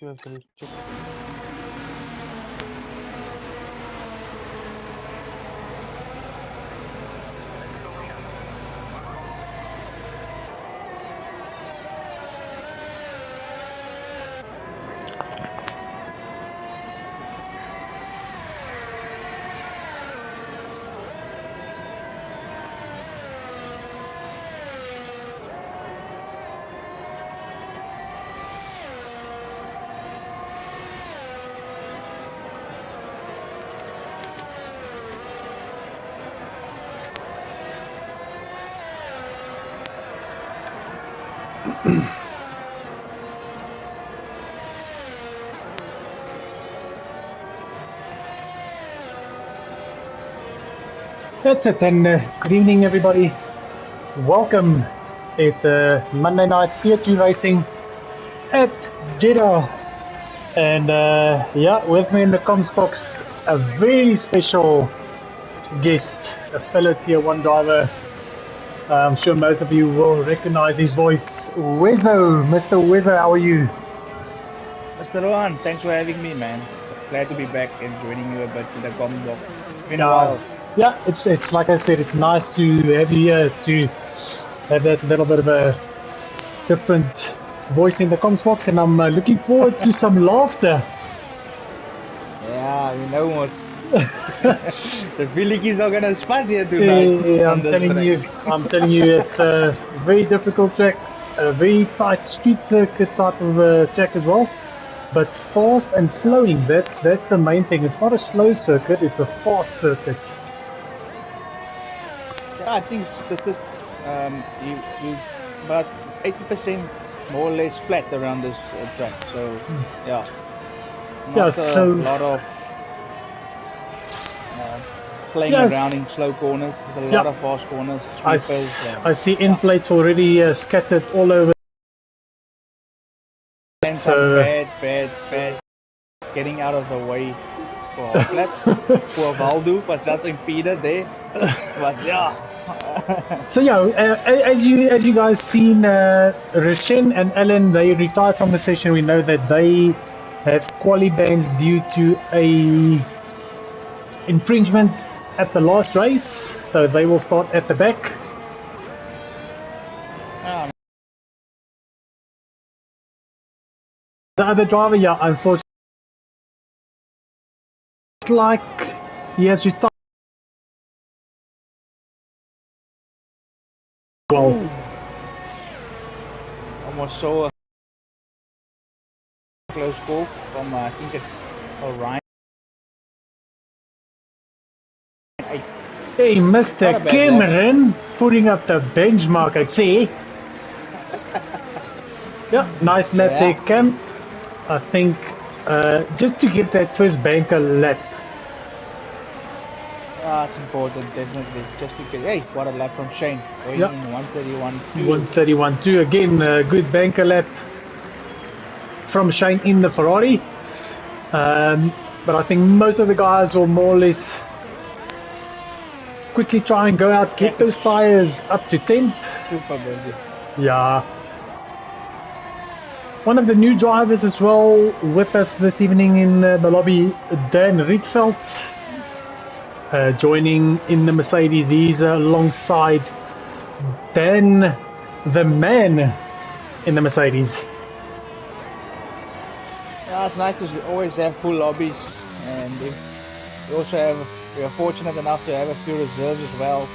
203, check. That's it then. Good evening, everybody. Welcome. It's Monday night Tier 2 racing at Jeddah. And yeah, with me in the comms box, a very special guest, a fellow Tier 1 driver. I'm sure most of you will recognize his voice. Wezzo, Mr. Wezzo, how are you? Mr. Rohan, thanks for having me, man. Glad to be back and joining you a bit in the comment box. Been a while. Yeah, it's like I said, it's nice to have you here to have that little bit of a different voice in the comms box, and I'm looking forward to some laughter. Yeah, we know most. The Phillies are gonna spot here tonight. Yeah, I'm telling you, it's a very difficult track, a very tight street circuit type of track as well, but fast and flowing. That's the main thing. It's not a slow circuit; it's a fast circuit. Yeah, I think this is about 80% more or less flat around this track. So yeah, not a lot of playing around in slow corners. There's a lot of fast corners, sweepers. I see end plates already scattered all over. And some bad getting out of the way for flaps. For Valdo was just impeded there. But yeah. So yeah, as you guys seen, Roshen and Ellen, they retired from the session. We know that they have quali bans due to a infringement at the last race, so they will start at the back. The other driver, yeah, unfortunately, like he has retired. Well, almost saw a close call from I think it's Orion. Hey, Mr. Cameron, putting up the benchmark, I'd say. Yeah, nice lap there, Cam. I think just to get that first banker lap. It's important, definitely. Just to get, hey, what a lap from Shane. Going in 131.2. 131.2. Again, good banker lap from Shane in the Ferrari. But I think most of the guys will more or less quickly try and go out, get those tires up to 10. Super busy. Yeah. One of the new drivers as well with us this evening in the lobby, Dan Rietveld. Joining in the Mercedes, he's alongside Dan, the man in the Mercedes. Yeah, it's nice to always have full lobbies, and we also we are fortunate enough to have a few reserves as well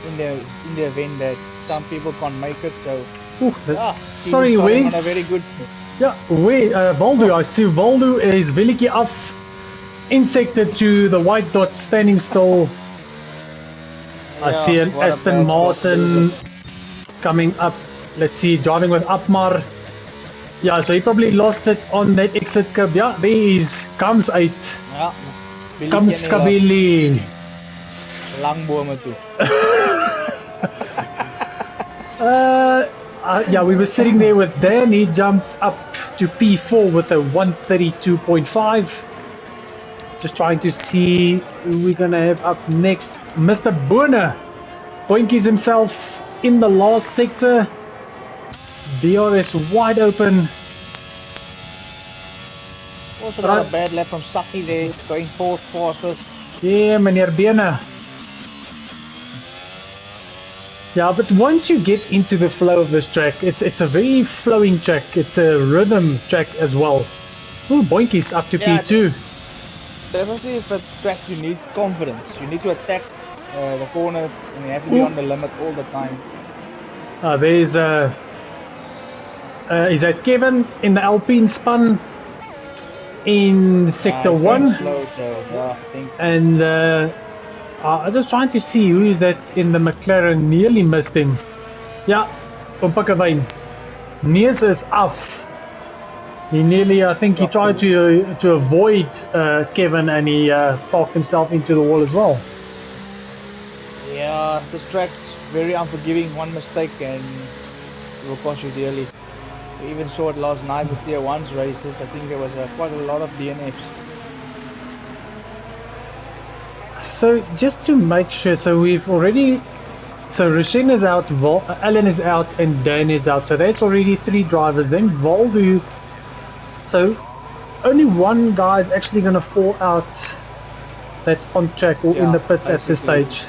in the event that some people can't make it. So, sorry, Wes. On a very good. Yeah, Valdo. I see Valdo is veliki af. Insected to the white dot standing still. I see an Aston Martin coming up. Let's see, driving with Apmar. Yeah, so he probably lost it on that exit curb. Yeah, there he comes out. Ja, Comes Kabili. Lang bome toe. Yeah, we were sitting there with Dan. He jumped up to P4 with a 132.5. Just trying to see who we're gonna have up next. Mr. Boerner boinkies himself in the last sector. DRS wide open. Also got a bad lap from Saki there, going fourth fastest. Yeah, meneer Bene. Yeah, but once you get into the flow of this track, it's a very flowing track. It's a rhythm track as well. Ooh, Boinky's up to Yeah, P2. Definitely, if a track you need confidence. You need to attack the corners, and you have to be on the limit all the time. There's is that Kevin in the Alpine spun in sector It's 1? slow, so yeah, I think. And I'm just trying to see who is that in the McLaren. Nearly missed him. Yeah, van Pikkewyn. Neers is off. He nearly, I think he tried to avoid Kevin, and he parked himself into the wall as well. Yeah, this track's very unforgiving. One mistake and it will cost you dearly. We even saw it last night with Tier 1's races. I think there was quite a lot of DNFs. So just to make sure, so we've already, so Rushen is out, Alan is out, and Dan is out. So that's already 3 drivers. Then Valdu. So only one guy is actually going to fall out that's on track or in the pits at this stage.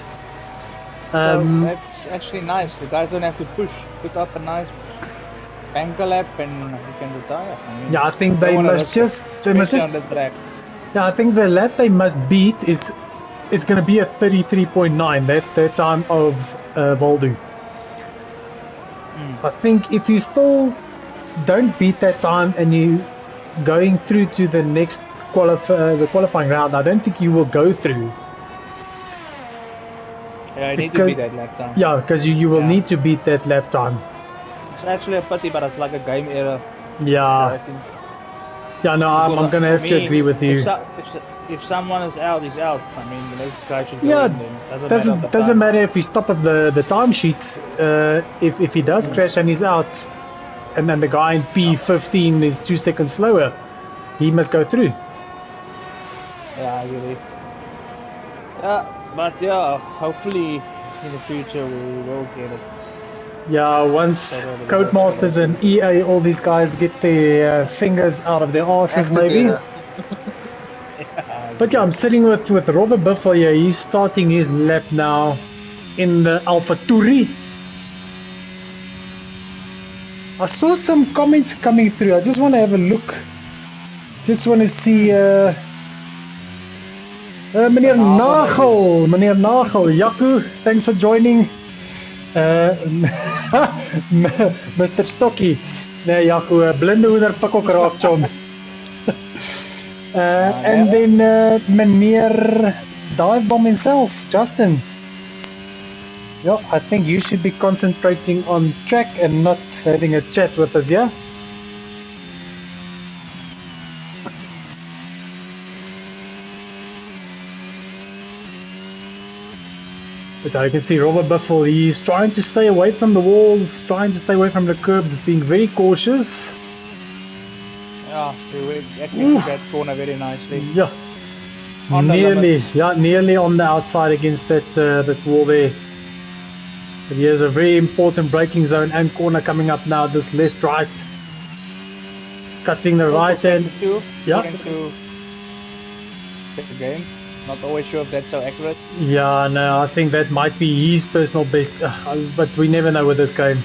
So that's actually nice. The guys don't have to put up a nice banker lap, and you can retire. I mean, yeah, I think they must just on this track. Yeah, I think the lap they must beat is going to be at 33.9. That time of Valdu. I think if you still don't beat that time and you going through to the next the qualifying round, I don't think you will go through. Yeah, I need to beat that lap time. Yeah, because you will need to beat that lap time. It's actually a pity, but it's like a game error. Yeah. Yeah, no, I'm going to have to agree with you. If someone is out, he's out. I mean, the next guy should go in. Yeah, doesn't matter if he's top of the timesheet. If he does crash and he's out, and then the guy in P15 is 2 seconds slower, he must go through. Yeah, I agree. Yeah, but yeah, hopefully in the future we will get it. Yeah, once Codemasters and EA, all these guys get their fingers out of their asses, maybe. But yeah, I'm sitting with Robert Buffel here. He's starting his lap now in the Alpha Tauri. I saw some comments coming through. I just want to have a look. Just want to see meneer Nagel, Jaco, thanks for joining. Mr. Stocky. Nee, Jaco, blinde hoender pak ook raak, chom. And then meneer Dive Bomb himself, Justin. Yeah, I think you should be concentrating on track and not having a chat with us, yeah? But I can see Robert Buffel, he's trying to stay away from the walls, trying to stay away from the curbs, being very cautious. Yeah, we actually that corner very nicely. Yeah, nearly on the outside against that wall there. But here's a very important braking zone and corner coming up now, this left right. Cutting the right end. Yeah. The game. Not always sure if that's so accurate. Yeah, no, I think that might be his personal best, but we never know with this game.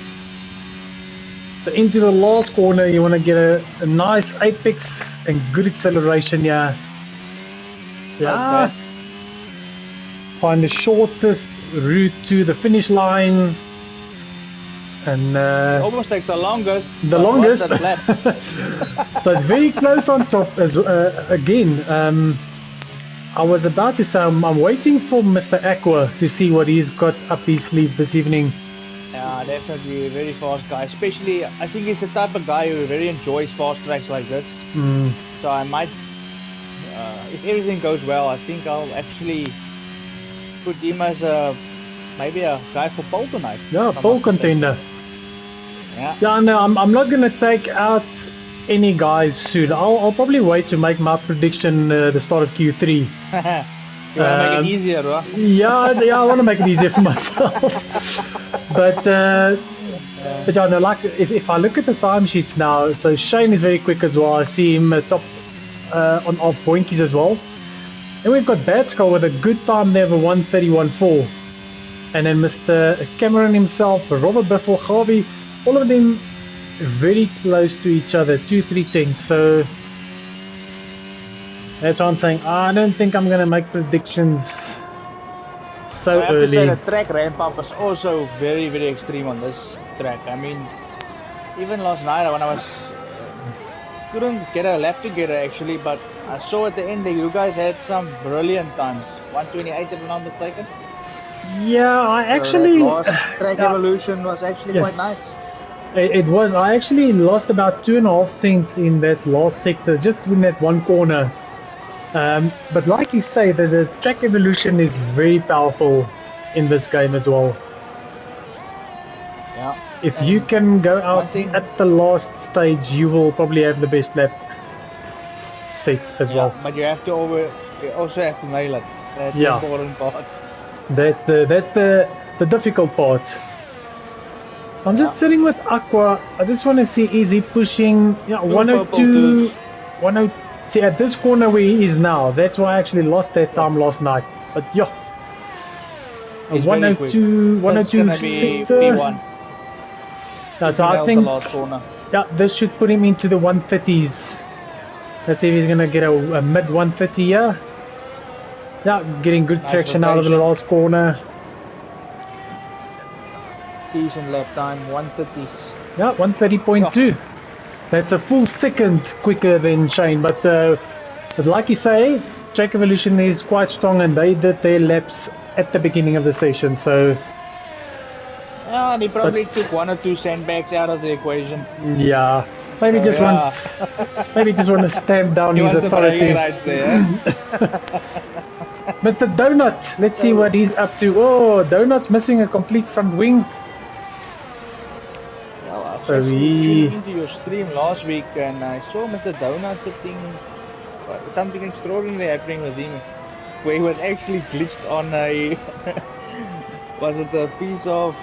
So into the last corner, you want to get a nice apex and good acceleration, yeah. Yeah. Find the shortest route to the finish line. And it almost takes the longest. But very close on top as again. I was about to say I'm waiting for Mr. Aqua to see what he's got up his sleeve this evening. Yeah, definitely a very fast guy. Especially, I think he's the type of guy who very enjoys fast tracks like this. So I might, if everything goes well, I think I'll actually put him as maybe a guy for pole tonight. Yeah, pole contender. Yeah. Yeah, no, I'm not gonna take out any guys soon. I'll probably wait to make my prediction the start of Q3. You want to make it easier, bro? Yeah, I want to make it easier for myself. But yeah, no, like if I look at the timesheets now, so Shane is very quick as well. I see him top on off boinkies as well. And we've got Bad Skull with a good time there of a 1:31.4. And then Mr. Cameron himself, Robert Biffle, Harvey, all of them very close to each other, 2-3 tenths. So that's why I'm saying I don't think I'm going to make predictions so I have early. to say the track ramp up was also very, very extreme on this track. I mean, even last night when I was couldn't get a lap together actually, but I saw at the end that you guys had some brilliant times. 1:28 if I'm not mistaken. Yeah, I actually... So that last track evolution was actually quite nice. It was. I actually lost about 2.5 tenths in that last sector, just in that one corner. But like you say, the track evolution is very powerful in this game as well. Yeah. If you can go out at the last stage, you will probably have the best lap set as well. But you have to also have to nail it. That's the important part. That's the difficult part. I'm just sitting with Aqua. I just want to see, is he pushing 102, 102? See, at this corner where he is now, that's why I actually lost that time last night. But yeah, 102, 102 sector. So I think, this should put him into the 130s. Let's see if he's going to get a mid 130 here. Yeah, getting good traction out of the last corner. Decent lap time, 130s. Yeah, 130.2. That's a full second quicker than Shane, but like you say, track evolution is quite strong, and they did their laps at the beginning of the session. So yeah, they probably took 1 or 2 sandbags out of the equation. Yeah, maybe just want to stamp down his authority. Rights there, Mr. Donut, let's see what he's up to. Oh, Donut's missing a complete front wing. Well, I was tuning into your stream last week and I saw Mr. Donut sitting, something extraordinary happening with him, where he was actually glitched on a, was it a piece of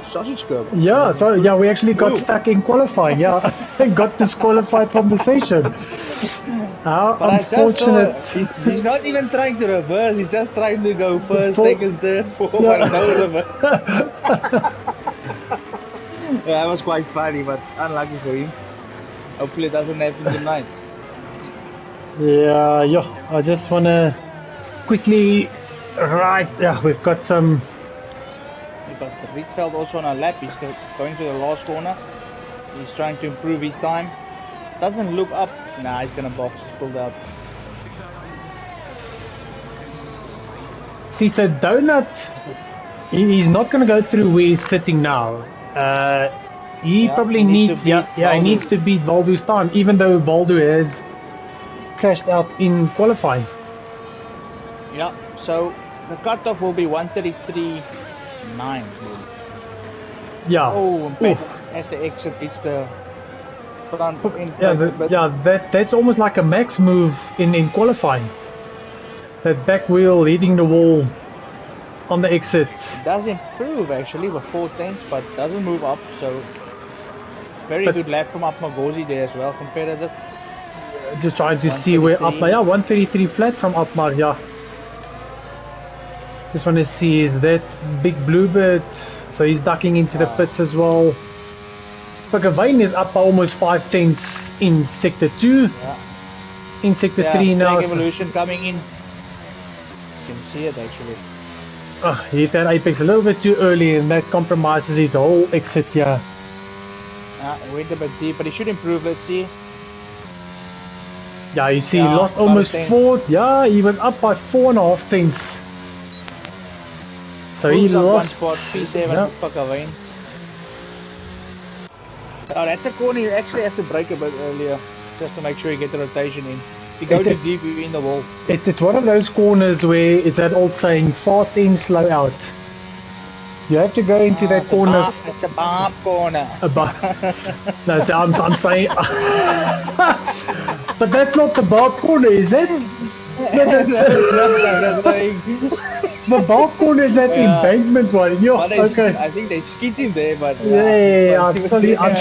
sausage curb? Yeah, so yeah, we actually got stuck in qualifying, and got disqualified from the session. How unfortunate. He's not even trying to reverse, he's just trying to go first, second, third, fourth, no reverse. Yeah, that was quite funny, but unlucky for him. Hopefully it doesn't happen tonight. Yeah, I just want to quickly, we've got some... We've got Rietveld also on a lap, he's going to the last corner. He's trying to improve his time. Doesn't look up. Nah, he's gonna box. He's pulled out. See, so Donut, he's not gonna go through where he's sitting now. He probably needs, he needs to beat Valdu's time, even though Valdu has crashed out in qualifying. Yeah. So the cutoff will be 1:33.9. Yeah. Oh, at the exit, it's the. That's almost like a max move in qualifying. That back wheel leading the wall on the exit. It does improve actually with 4 tenths, but doesn't move up. So very good lap from Upmar there as well, competitive. Just trying to see where Upmar, 133 flat from Upmar, Just want to see, is that big bluebird? So he's ducking into the pits as well. Pagavane is up by almost 5 tenths in sector 2. In sector 3 now. Evolution coming in. You can see it actually. He hit that apex a little bit too early and that compromises his whole exit here. It went a bit deep, but he should improve, let's see. Yeah, you see he lost almost 4. Yeah, he was up by 4.5 tenths. So he lost. P7 Pagavane. Oh, that's a corner you actually have to brake a bit earlier, just to make sure you get the rotation in. If you go too deep, you're in the wall. It's one of those corners where it's that old saying, fast in, slow out. You have to go into that corner. It's a barb corner. No, so I'm saying... But that's not the barb corner, is it? the ball corner is that embankment one. Yo, okay. I think they skidding there, but yeah. I'm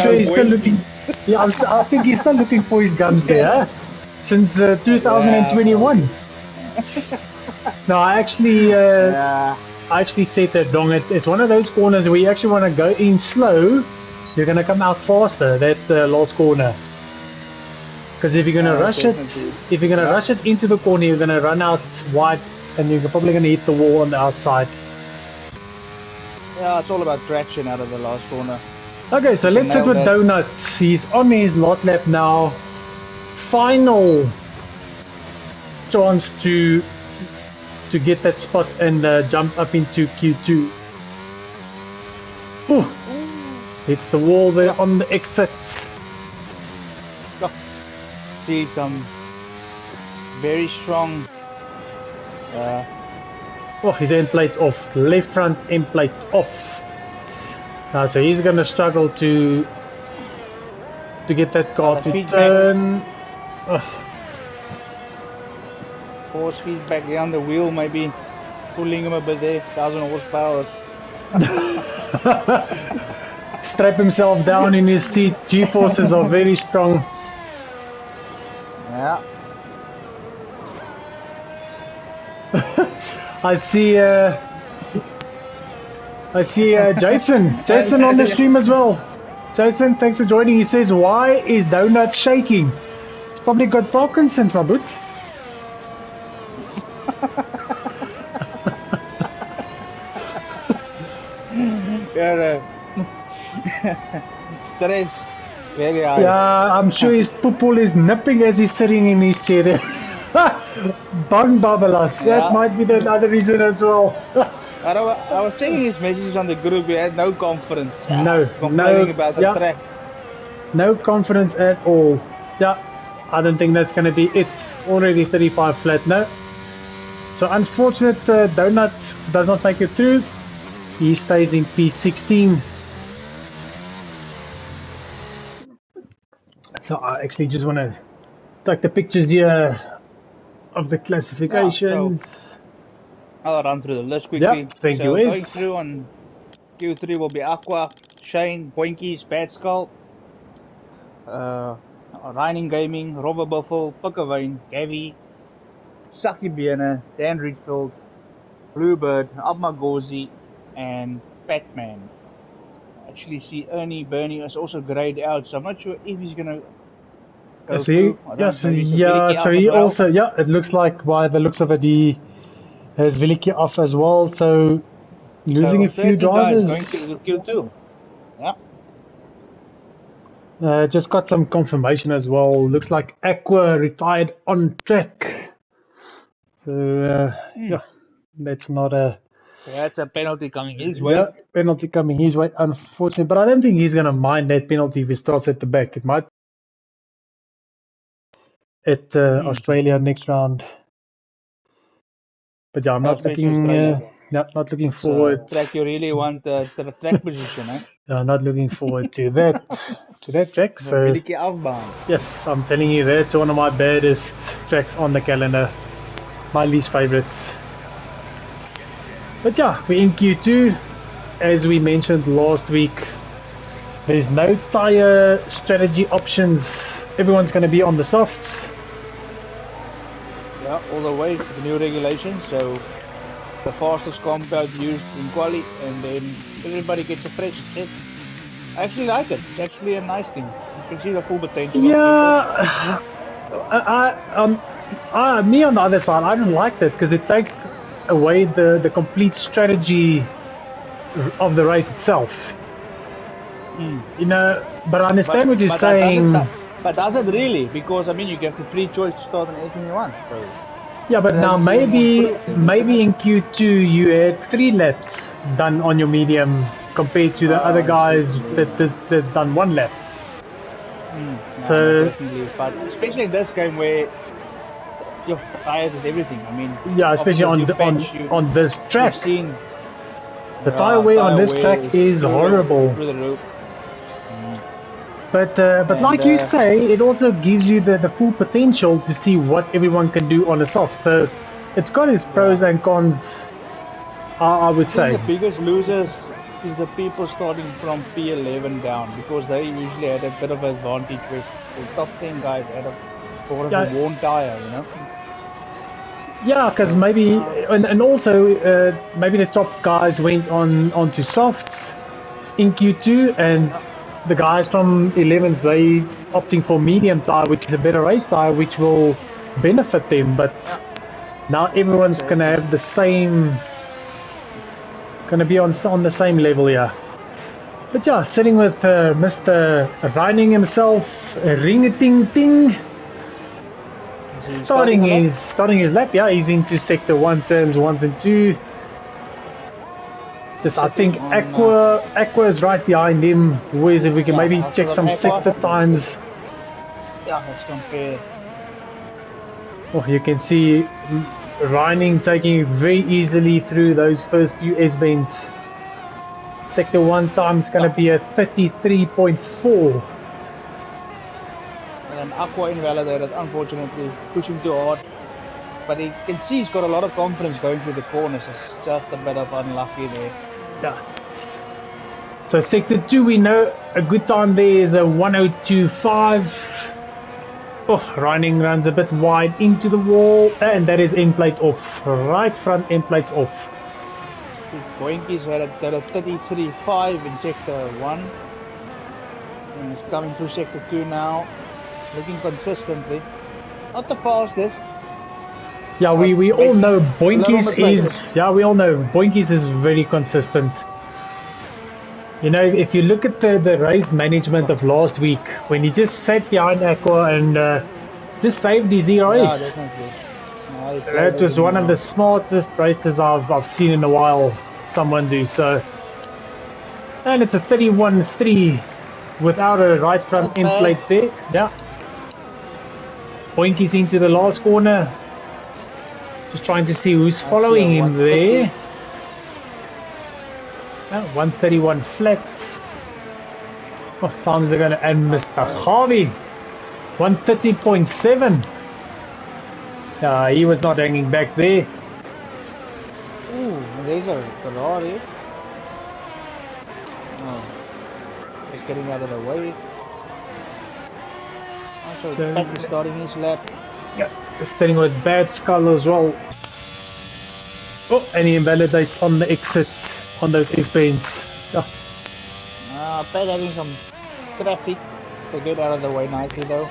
sure he's still looking. Yeah, I think he's still looking for his guns there. Huh? Since 2021. No, I actually said that wrong. It's one of those corners where you actually want to go in slow. You're gonna come out faster. That last corner. Because if you're gonna rush it into the corner, you're gonna run out wide, and you're probably gonna hit the wall on the outside. Yeah, it's all about traction out of the last corner. Okay, so let's sit with Donuts. He's on his lot lap now. Final chance to get that spot and jump up into Q2. Ooh. It's the wall there on the exit. See some very strong. His end plate's off. Left front end plate off. So he's gonna struggle to get that car to turn. Force feedback down the wheel, maybe pulling him a bit there. 1,000 horsepower. Strap himself down in his seat. G-forces are very strong. Yeah. I see Jason on the stream as well. Jason, thanks for joining. He says, why is Donut shaking? It's probably got Parkinson's, my boot. Stress. Very high. Yeah, I'm sure his poo-poo is nipping as he's sitting in his chair there. Bang Babalas, that might be the other reason as well. I was checking his messages on the group. We had no confidence. Complaining about the track. No confidence at all. Yeah, I don't think that's going to be it. Already 35 flat, no. So unfortunate, Donut does not make it through. He stays in P16. So I actually just want to take the pictures here of the classifications. I'll run through the list quickly. Yep, thank you, Going through on Q3 will be Aqua, Shane, Boinkies, Bad Skull, Reining Gaming, Robber Buffel, Pikkaveen, Gavi, Saki Biene, Dan Rietveld, Bluebird, Abmagozi, and Batman. I actually see Ernie Bernie is also grayed out, so I'm not sure if he's gonna go through. So he also, it looks like by the looks of it, he has Veliki off as well, so losing a few drivers. Going to Q2. Yeah. Just got some confirmation as well. Looks like Aqua retired on track. So that's not a. That's a penalty coming his way. Yeah, penalty coming his way, unfortunately. But I don't think he's gonna mind that penalty if he starts at the back. It might at Australia next round. But yeah, I'm not looking. Not looking forward. Track you really want the track position, eh? Yeah, not looking forward to that. Track. So yes, I'm telling you, that's one of my baddest tracks on the calendar. My least favorites. But yeah, we're in Q2. As we mentioned last week, there's no tire strategy options. Everyone's going to be on the softs. Yeah, all the way to the new regulations. So the fastest compound used in quali, and then everybody gets a fresh set. I actually like it. It's actually a nice thing. You can see the full potential. Yeah, me on the other side, I don't like that because it takes away the complete strategy of the race itself. You know, but I understand what you're saying. But does it really? Because I mean, you get the free choice to start on anything you want. So. Yeah, but now maybe in Q2 you had 3 laps done on your medium compared to the other guys that's done 1 lap. So but especially in this game where your tires is everything. I mean, yeah, especially on this track. The tire wear on this track is horrible. Through the roof. But like you say, it also gives you the full potential to see what everyone can do on a soft. So it's got its pros and cons I would say. The biggest losers is the people starting from P11 down, because they usually had a bit of an advantage with the top 10 guys had a sort of a worn tire, you know. Yeah, because maybe, and also maybe the top guys went onto softs in Q2, and the guys from 11th, they opting for medium tire, which is a better race tire, which will benefit them. But now everyone's gonna have the same, gonna be on the same level here. But yeah, sitting with Mr. Reining himself, Ring-a-ting-ting. Starting his lap, yeah, he's into sector 1, turns 1 and 2. Just, I think Aqua is right behind him. Whereas if we can maybe check some sector times. Yeah, let's compare. Oh, you can see Reining taking it very easily through those first few S-bends. Sector 1 time is going to be a 33.4. And Aqua invalidated, unfortunately, pushing too hard. But you can see he's got a lot of confidence going through the corners. It's just a bit of unlucky there. Yeah. So sector 2, we know a good time there is a 102.5. Oh, Reining runs a bit wide into the wall, and that is end plate off. Right front end plate's off. Boinkies had a 33.5 in sector 1. And he's coming through sector 2 now. Looking consistently. Not the fastest. Yeah, we all know Boinkies is, yeah, we all know Boinkies is very consistent. You know, if you look at the race management of last week, when he just sat behind Aqua and just saved his DRS. Yeah, definitely. No, that was one of the smartest races I've seen in a while someone do. So, and it's a 31.3 without a right front end plate there. Yeah. Boinkies into the last corner. Just trying to see who's following him there. 131 flat. What times are going to end Mr. Harvey? 130.7. He was not hanging back there. Ooh, there's a Ferrari. Oh, he's getting out of the way. Also, Pat is starting his lap. Yeah, starting with bad skull as well. Oh, and he invalidates on the exit on those S-bends. Yeah. Pat having some traffic to get out of the way nicely though.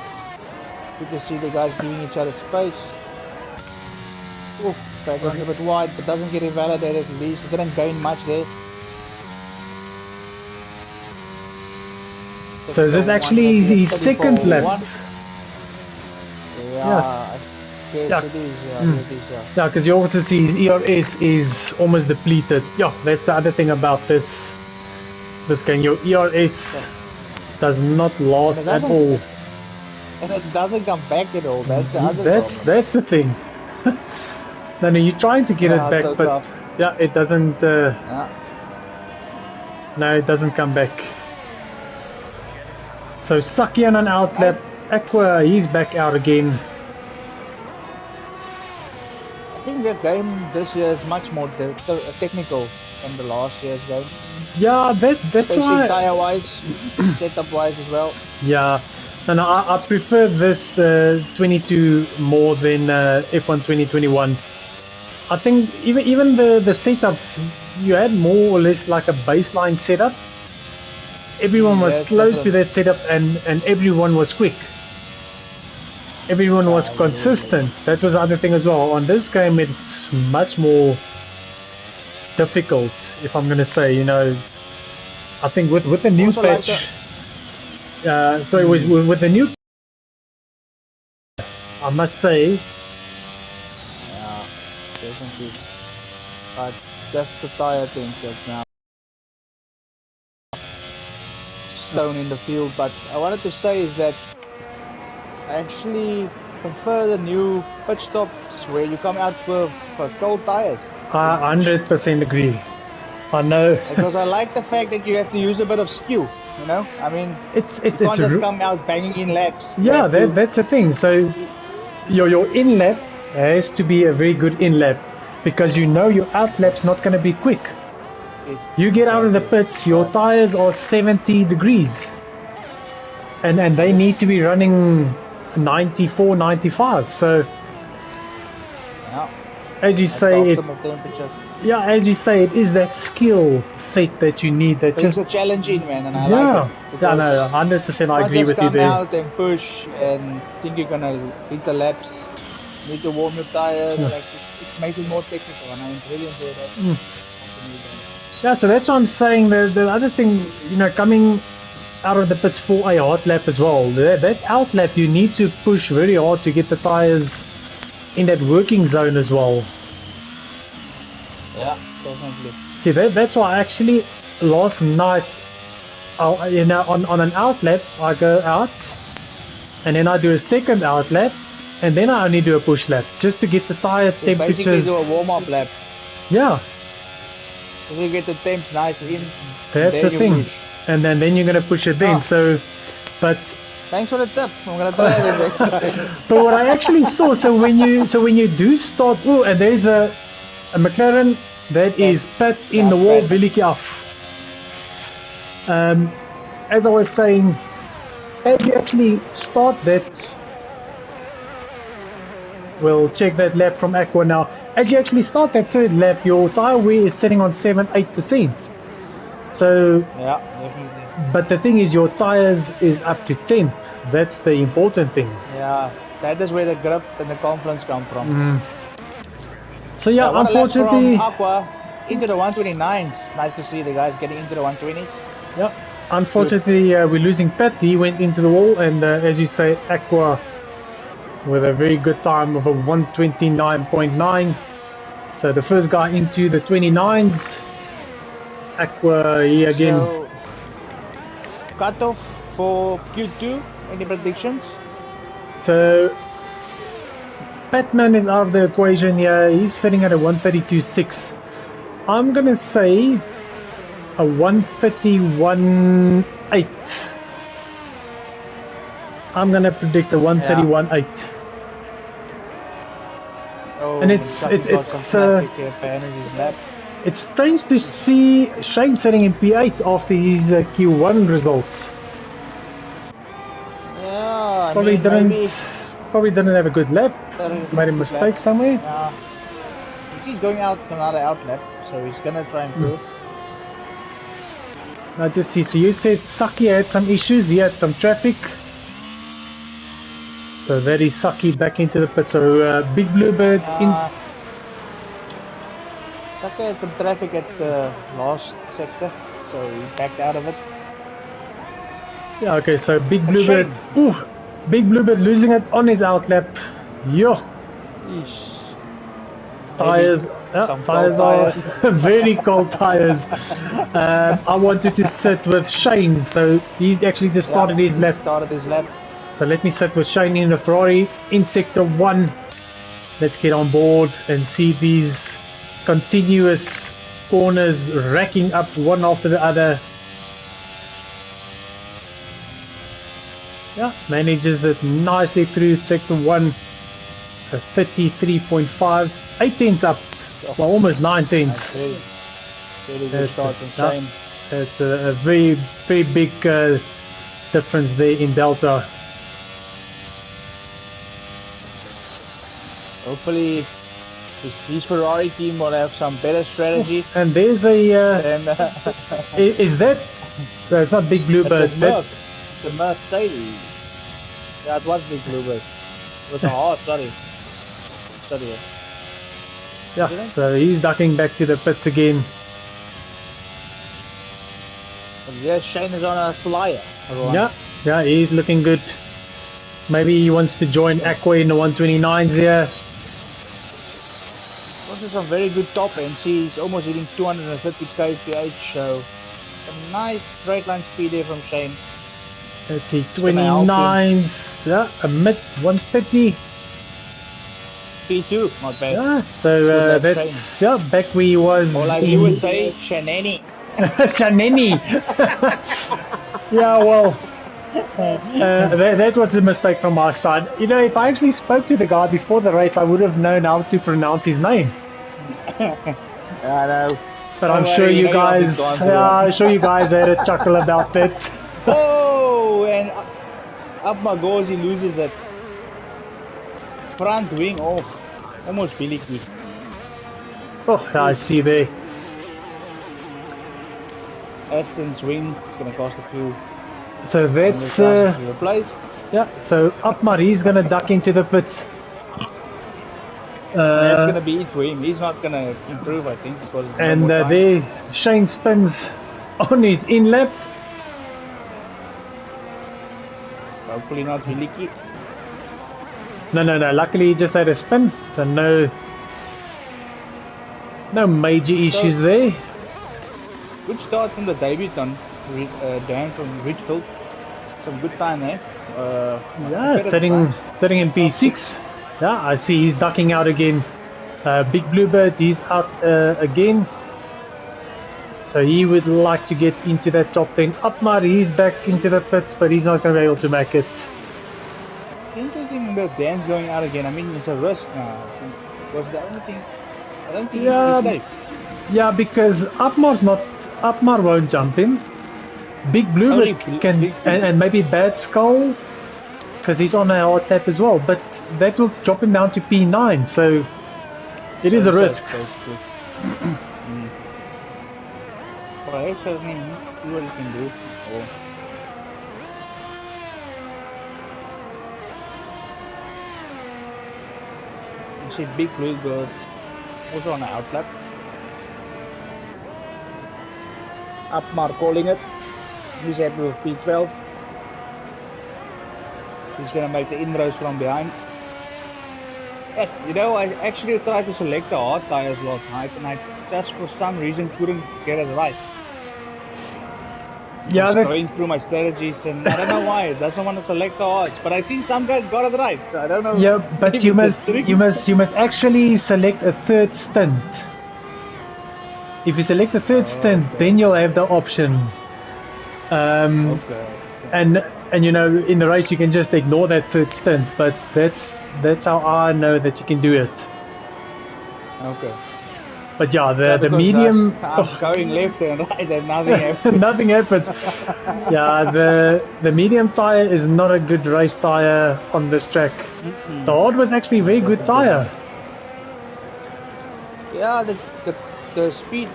You can see the guys giving each other space. Oh, Pat runs a bit wide but doesn't get invalidated at least. He didn't gain much there. So is this actually his second lap? Yeah. Yeah, it is, it is, yeah, because you also see his ERS is almost depleted. Yeah, that's the other thing about this game. Your ERS does not last at all. And it doesn't come back at all. That's the other That's the thing. No, you're trying to get it back, so but tough. yeah, it doesn't. No, it doesn't come back. So Sakian on outlap. Aqua, he's back out again. I think the game this year is much more technical than the last year's game. Yeah, that's why. Tire wise, setup wise as well. Yeah, and I prefer this 22 more than F1 2021. I think even the setups, you had more or less like a baseline setup. Everyone was close to that setup, and everyone was quick. Everyone was consistent. That was the other thing as well. On this game, it's much more difficult, if I'm going to say, you know. I think with the new patch, with the new, I must say. Yeah, definitely. But just the tire thing that's now stone in the field. But I wanted to say is that I actually prefer the new pit stops where you come out for cold tires. I 100% agree. I know. Because I like the fact that you have to use a bit of skill, you know? I mean, you can't just come out banging in laps. Yeah, that's the thing. So your in-lap has to be a very good in-lap. because you know your outlap's not going to be quick. You get out of the pits, your tires are 70 degrees, and they need to be running 94, 95. So, yeah. As you say, it is that skill set that you need. That it's a challenging, man, and I like it. Yeah, no, 100%. I agree with you there. Come out and push and think you're gonna hit the laps. You need to warm your tires. Like it makes it more technical, and I really enjoy that. Yeah, so that's what I'm saying. The other thing, you know, coming out of the pits for a hot lap as well. That out lap, you need to push very hard to get the tires in that working zone as well. Yeah, definitely. See, that's why actually last night, you know, on an out lap, I go out, and then I do a second out lap, and then I only do a push lap, just to get the tire temperatures. Basically do a warm-up lap. Yeah. You get the temps nice in. That's the thing. Push. And then you're going to push it then. So, but... Thanks for the tip. I'm going to try it next time. But what I actually saw, so when you do start... Oh, and there's a McLaren that is pit in the wall, Billy off. As I was saying, as you actually start that... We'll check that lap from Aqua now. As you actually start that third lap, your tire wear is sitting on 7-8%. So, yeah, definitely. But the thing is, your tires is up to 10. That's the important thing. Yeah, that is where the grip and the confidence come from. So yeah, unfortunately, from Aqua into the 129s. Nice to see the guys getting into the 120s. Yeah, unfortunately, we're losing Pat. He went into the wall, and as you say, Aqua with a very good time of a 129.9. So the first guy into the 29s. Aqua here again. So, cutoff for Q2, any predictions? So Batman is out of the equation here. He's sitting at a 132.6. I'm gonna say a 131.8. I'm gonna predict a 131.8. Oh, and it's strange to see Shane sitting in P8 after his Q1 results. Yeah, probably didn't have a good lap. Made a mistake somewhere. Yeah. He's going out another out lap, so he's gonna try and improve. I just see. So you said Saki had some issues. He had some traffic. So that is Saki back into the pit. So Big Bluebird in. Saki had some traffic at the last sector, so he backed out of it. Yeah, okay, so Big Bluebird. Ooh, Big Bluebird losing it on his outlap. Yo. Tires. Tires are very cold tires. I wanted to sit with Shane, so he actually just started his lap. So let me sit with Shane in the Ferrari in sector 1. Let's get on board and see these continuous corners racking up one after the other. Yeah, manages it nicely through sector 1. A 33.5, 18s up, well, almost 19s. That's a very, very big difference there in Delta. Hopefully his Ferrari team will have some better strategy. And there's a is that so it's not Big Bluebird, it's the Mercedes. Yeah, it was Big Bluebird with a heart. Sorry. Yeah, so he's ducking back to the pits again. Yeah, Shane is on a flyer. Yeah, he's looking good. Maybe he wants to join Aqua in the 129s here. Also some very good top end. He's almost hitting 250 kph, so a nice straight line speed there from Shane. Let's see, 29s, yeah, a mid 130. P2, not bad. Yeah, so that's back where he was. Or like you would say, Shaneni. Shaneni. Yeah, well, that was a mistake from our side. You know, if I actually spoke to the guy before the race, I would have known how to pronounce his name. I know. But I'm sure you guys, I'm sure you guys had a chuckle about that. Oh, and up my goals, he loses that front wing. Oh, almost Billy Key. Oh, I see there. Aston's wing is gonna cost a few. So that's replaced. Yeah. So Upmar, he's gonna duck into the pits. That's gonna be it for him. He's not gonna improve, I think, because. And there, Shane spins on his in lap. Hopefully not Hiliki. No. Luckily he just had a spin, so no major issues there. Good start from the debutant, Dan from Ridgefield. Some good time there. Yeah, setting in P6. Yeah, I see he's ducking out again. Big Bluebird, he's out again. So he would like to get into that top 10. Upmar, he's back into the pits, but he's not going to be able to make it. Interesting that Dan's going out again. I mean, it's a risk now. Was the only thing. I don't think Yeah, he's safe. Yeah, because Upmar won't jump in. Big Bluebird can, and maybe Bad Skull, because he's on a hard lap as well. But that will drop him down to P9, so it is a risk. Well, I certainly see what he can do. Oh. You see Big Bluebird also on the outlap. Upmar calling it. He's happy with P12. He's gonna make the inroads from behind. Yes, you know, I actually tried to select the hard tires last night and I just for some reason couldn't get it right. Yeah, I was going through my strategies and I don't know why it doesn't want to select the odds, but I see some guys got it right, so I don't know. Yeah, but you must actually select a third stint. If you select the third stint, then you'll have the option. And you know, in the race you can just ignore that third stint, but that's how I know that you can do it. Okay. But yeah, the medium. I'm going left and right and nothing happens. Nothing happens. Yeah, the medium tire is not a good race tire on this track. The hard was actually a very good tire. Yeah, the speed,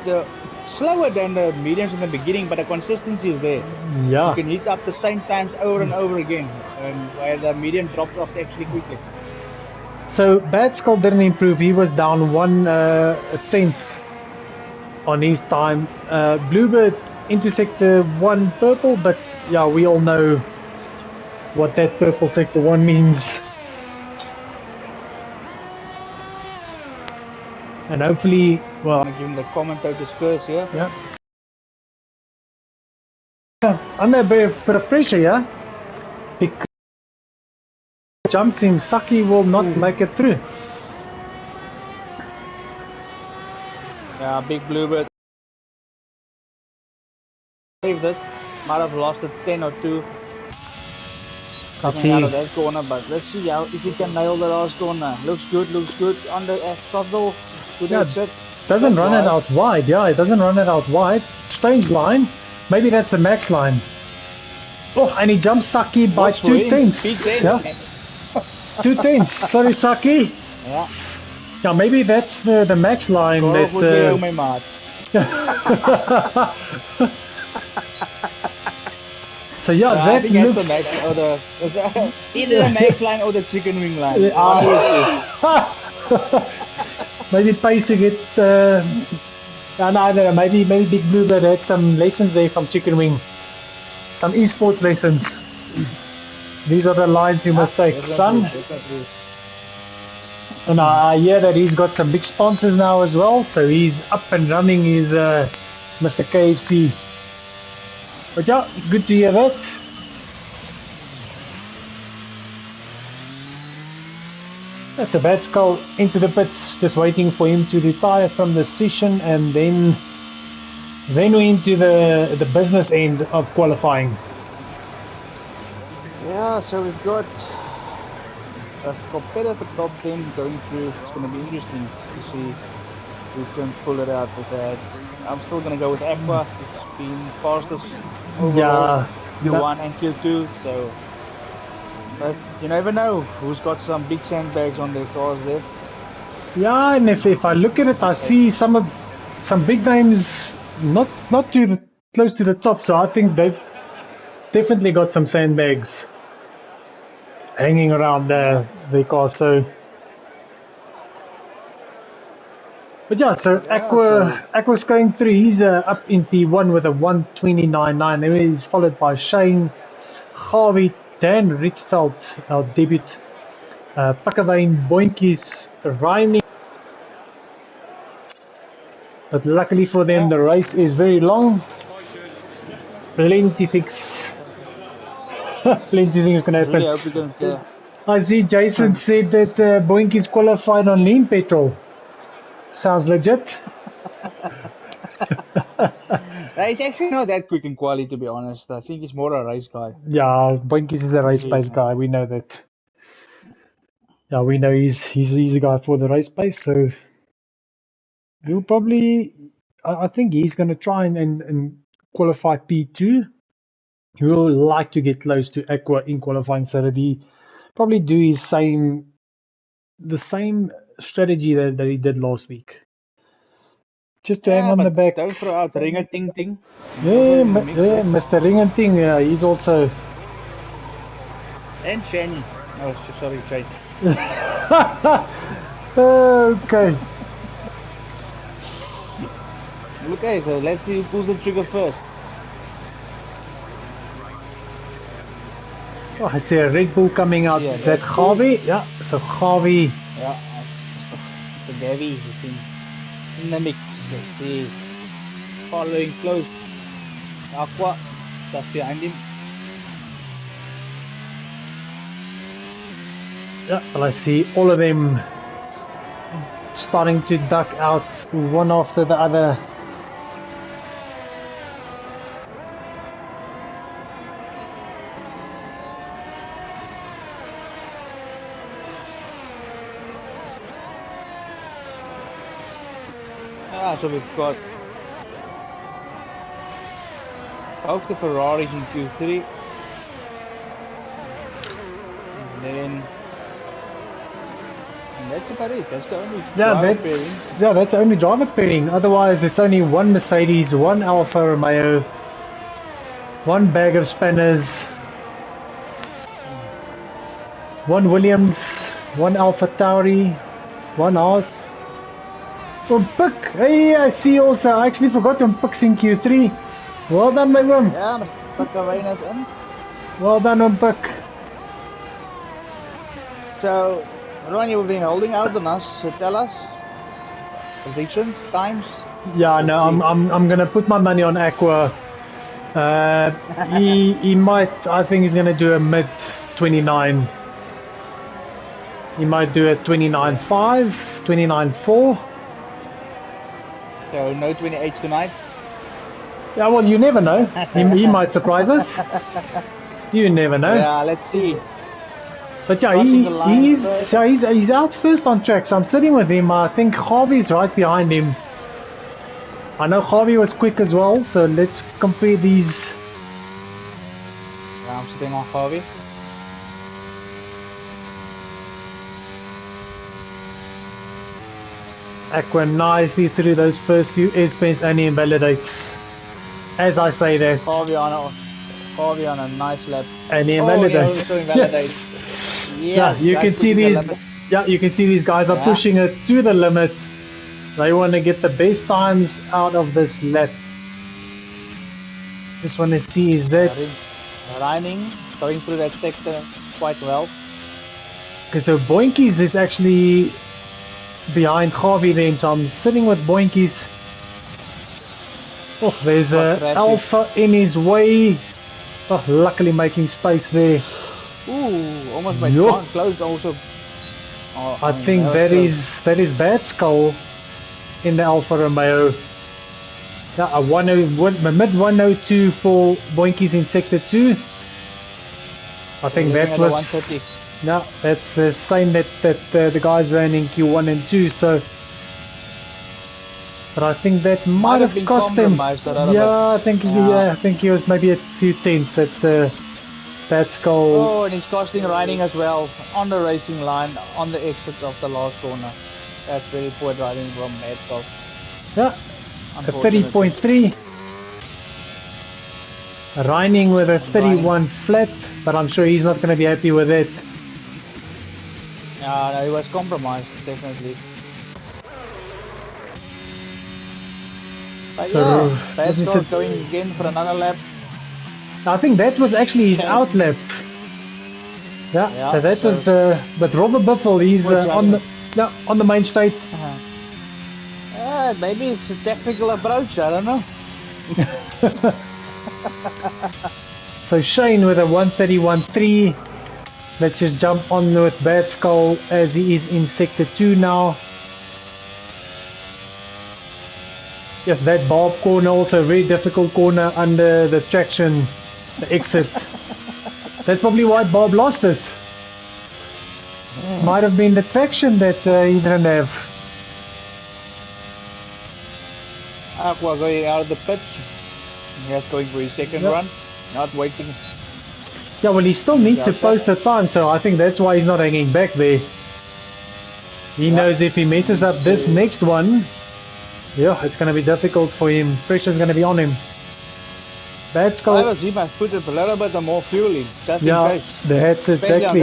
slower than the mediums in the beginning, but the consistency is there. Yeah. You can hit up the same times over and over again, and while the medium drops off actually quickly. So Bad Skull didn't improve. He was down 1/10 on his time. Bluebird into sector 1 purple, but yeah, we all know what that purple sector 1 means. And hopefully, well, I'm giving the commentators first here. Yeah. Under a bit of pressure, yeah? Because jumps him, Saki will not make it through. Yeah, Big Bluebird saved it. Might have lost it 10 or 2 coming out of that corner, but let's see how if he can nail the last corner. Looks good on the throttle. Good exit. Doesn't run it out wide, yeah, it doesn't run it out wide. Strange line. Maybe that's the max line. Oh, and he jumps Saki by 2/10. Yeah. 2/10. Sorry, Saki. Yeah. Yeah, maybe that's the max line. So yeah, that looks... the max, or either the max line or the chicken wing line. Maybe pays to get... I don't know, maybe Big Bluebird had some lessons there from chicken wing. Some esports lessons. These are the lines you must take, son. And I hear that he's got some big sponsors now as well, so he's up and running his Mr. KFC. But yeah, good to hear that. That's a Bad Skull into the pits, just waiting for him to retire from the session, and then we're into the business end of qualifying. Yeah, so we've got a competitive top 10 going through. It's going to be interesting to see who can pull it out with that. I'm still gonna go with Aqua. It's been fastest overall, Q1 and Q2, so. But you never know who's got some big sandbags on their cars there. Yeah, and if I look at it, I see some big names not close to the top. So I think they've definitely got some sandbags hanging around their cars. So, but yeah, so Aqua's going through. He's up in P1 with a 129.9. Then he's followed by Shane, Harvey, Dan Rietveld, our debut, Pakkerwijn, Boinkies, Reining. But luckily for them, the race is very long. Plenty things going to happen. Really I see Jason said that Boinkies qualified on lean petrol. Sounds legit. He's actually not that quick in quali, to be honest. I think he's more a race guy. Yeah, Boinkies is a race pace guy. We know that. Yeah, we know he's a guy for the race pace. So he'll probably, I think he's going to try and qualify P2. He will like to get close to Aqua in qualifying, so that he probably do the same strategy that he did last week. Just to hang on the back. Don't throw out Ringer Ting Ting. Yeah, Mr. Ringer Ting, he's also. And Shani. Oh, sorry, Shane. Okay. Okay, so let's see who pulls the trigger first. Oh, I see a Red Bull coming out. Is that Harvey? Yeah, so Harvey. Yeah, Mr. Gavi is in the mix. Let's see. Following close. Aqua, just behind him. Yeah, well, I see all of them starting to duck out one after the other. So we've got both the Ferraris in Q3, and that's about it. That's the only driver pairing. Yeah, that's the only driver pairing. Otherwise, it's only one Mercedes, one Alfa Romeo, one bag of spanners, one Williams, one Alfa Tauri, one Haas. Puk, hey, I see also, I actually forgot Puk's in Q3. Well done, my man. Yeah, Mr. Pakkerwijn is in. Well done, Puk. So, Ron, you've been holding out on us, so tell us. Predictions, times? Yeah, no, I'm gonna put my money on Aqua. He might, I think he's gonna do a mid 29. He might do a 29.5, 29.4. So no 28 tonight? Yeah, well, you never know. he might surprise us. You never know. Yeah, let's see. But yeah, he's out first on track, so I'm sitting with him. I think Harvey's right behind him. I know Harvey was quick as well, so let's compare these. Yeah, I'm sitting on Harvey. Aqua nicely through those first few S-bends and he invalidates. As I say that. Harvey on a nice lap. And he invalidates. He also invalidates. Yeah, you can see these. Yeah, you can see these guys are pushing it to the limit. They want to get the best times out of this lap. Just want to see is that. Reining, going through that sector quite well. Okay, so Boinkies is actually behind Harvey then, so I'm sitting with Boinkies. Oh, there's a Alpha in his way. Oh, luckily making space there. Ooh, almost made close also. Oh, I think that is Bad Skull in the Alfa Romeo. Yeah, a mid 102 for Boinkies in sector 2. I think that was 130. No, that's the same that the guys ran in Q1 and 2. So But I think that might have been cost him. compromised a little Yeah, bit. I think he was maybe a few tenths at that goal. Oh, and he's costing riding as well on the racing line on the exit of the last corner. That's very poor driving from Edcock. Yeah, a 30.3. Reining with a 31 flat, but I'm sure he's not going to be happy with it. Yeah, no, he was compromised, definitely. But So, yeah, Edcock going again for another lap. I think that was actually his out lap. Yeah, so that was, but Robert Buffel, he's on the main straight. Maybe it's a technical approach, I don't know. So Shane with a 131.3. Let's just jump on with Bad Skull as he is in sector 2 now. Yes, that Bob corner also a very difficult corner under the traction, the exit. That's probably why Bob lost it. Might have been the traction that he didn't have. Aqua going out of the pits. He's going for his second run, not waiting. Yeah, well, he still needs to post the time, so I think that's why he's not hanging back there. He knows if he messes up this next one, it's going to be difficult for him. Pressure's going to be on him. Bad Skull. He must put a little bit more fuel in, just in case. That's exactly.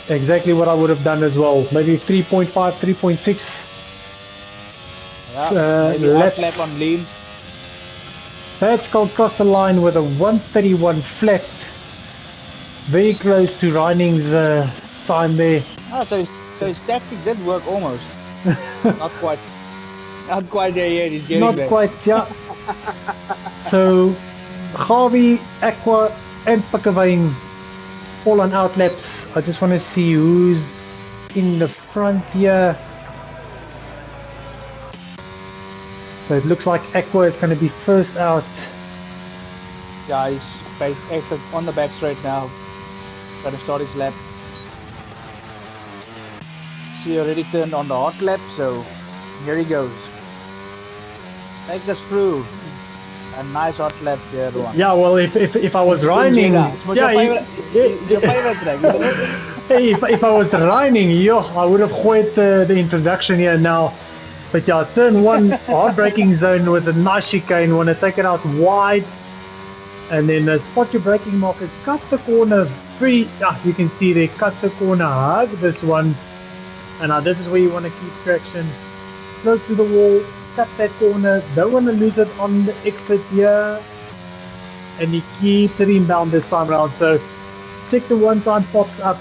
Exactly what I would have done as well. Maybe 3.5, 3.6. Maybe lap on lean. Bad Skull crossed the line with a 131 flat. Very close to Reining's time there. So his tactic did work almost. Not quite. Not quite there yet. He's getting Not there. quite, yeah. So, Harvey, Aqua, and Pikkeveen all on out laps. I just want to see who's in the front here. So it looks like Aqua is going to be first out. Yeah, he's on the back straight now. Got to start his lap. He already turned on the hot lap, so here he goes. Take us through a nice hot lap there, everyone. Yeah, well, if I was Reining, it's your favorite track, isn't it? Hey, if I was Reining, I would have quit the introduction here now. But yeah, turn 1, hard braking zone with a nice chicane. Want to take it out wide, and then spot your braking marker. Cut the corner free. You can see they cut the corner. Hug this one, and now this is where you want to keep traction. Close to the wall. Cut that corner. Don't want to lose it on the exit here. And he keeps it inbound this time around. So sector 1 time pops up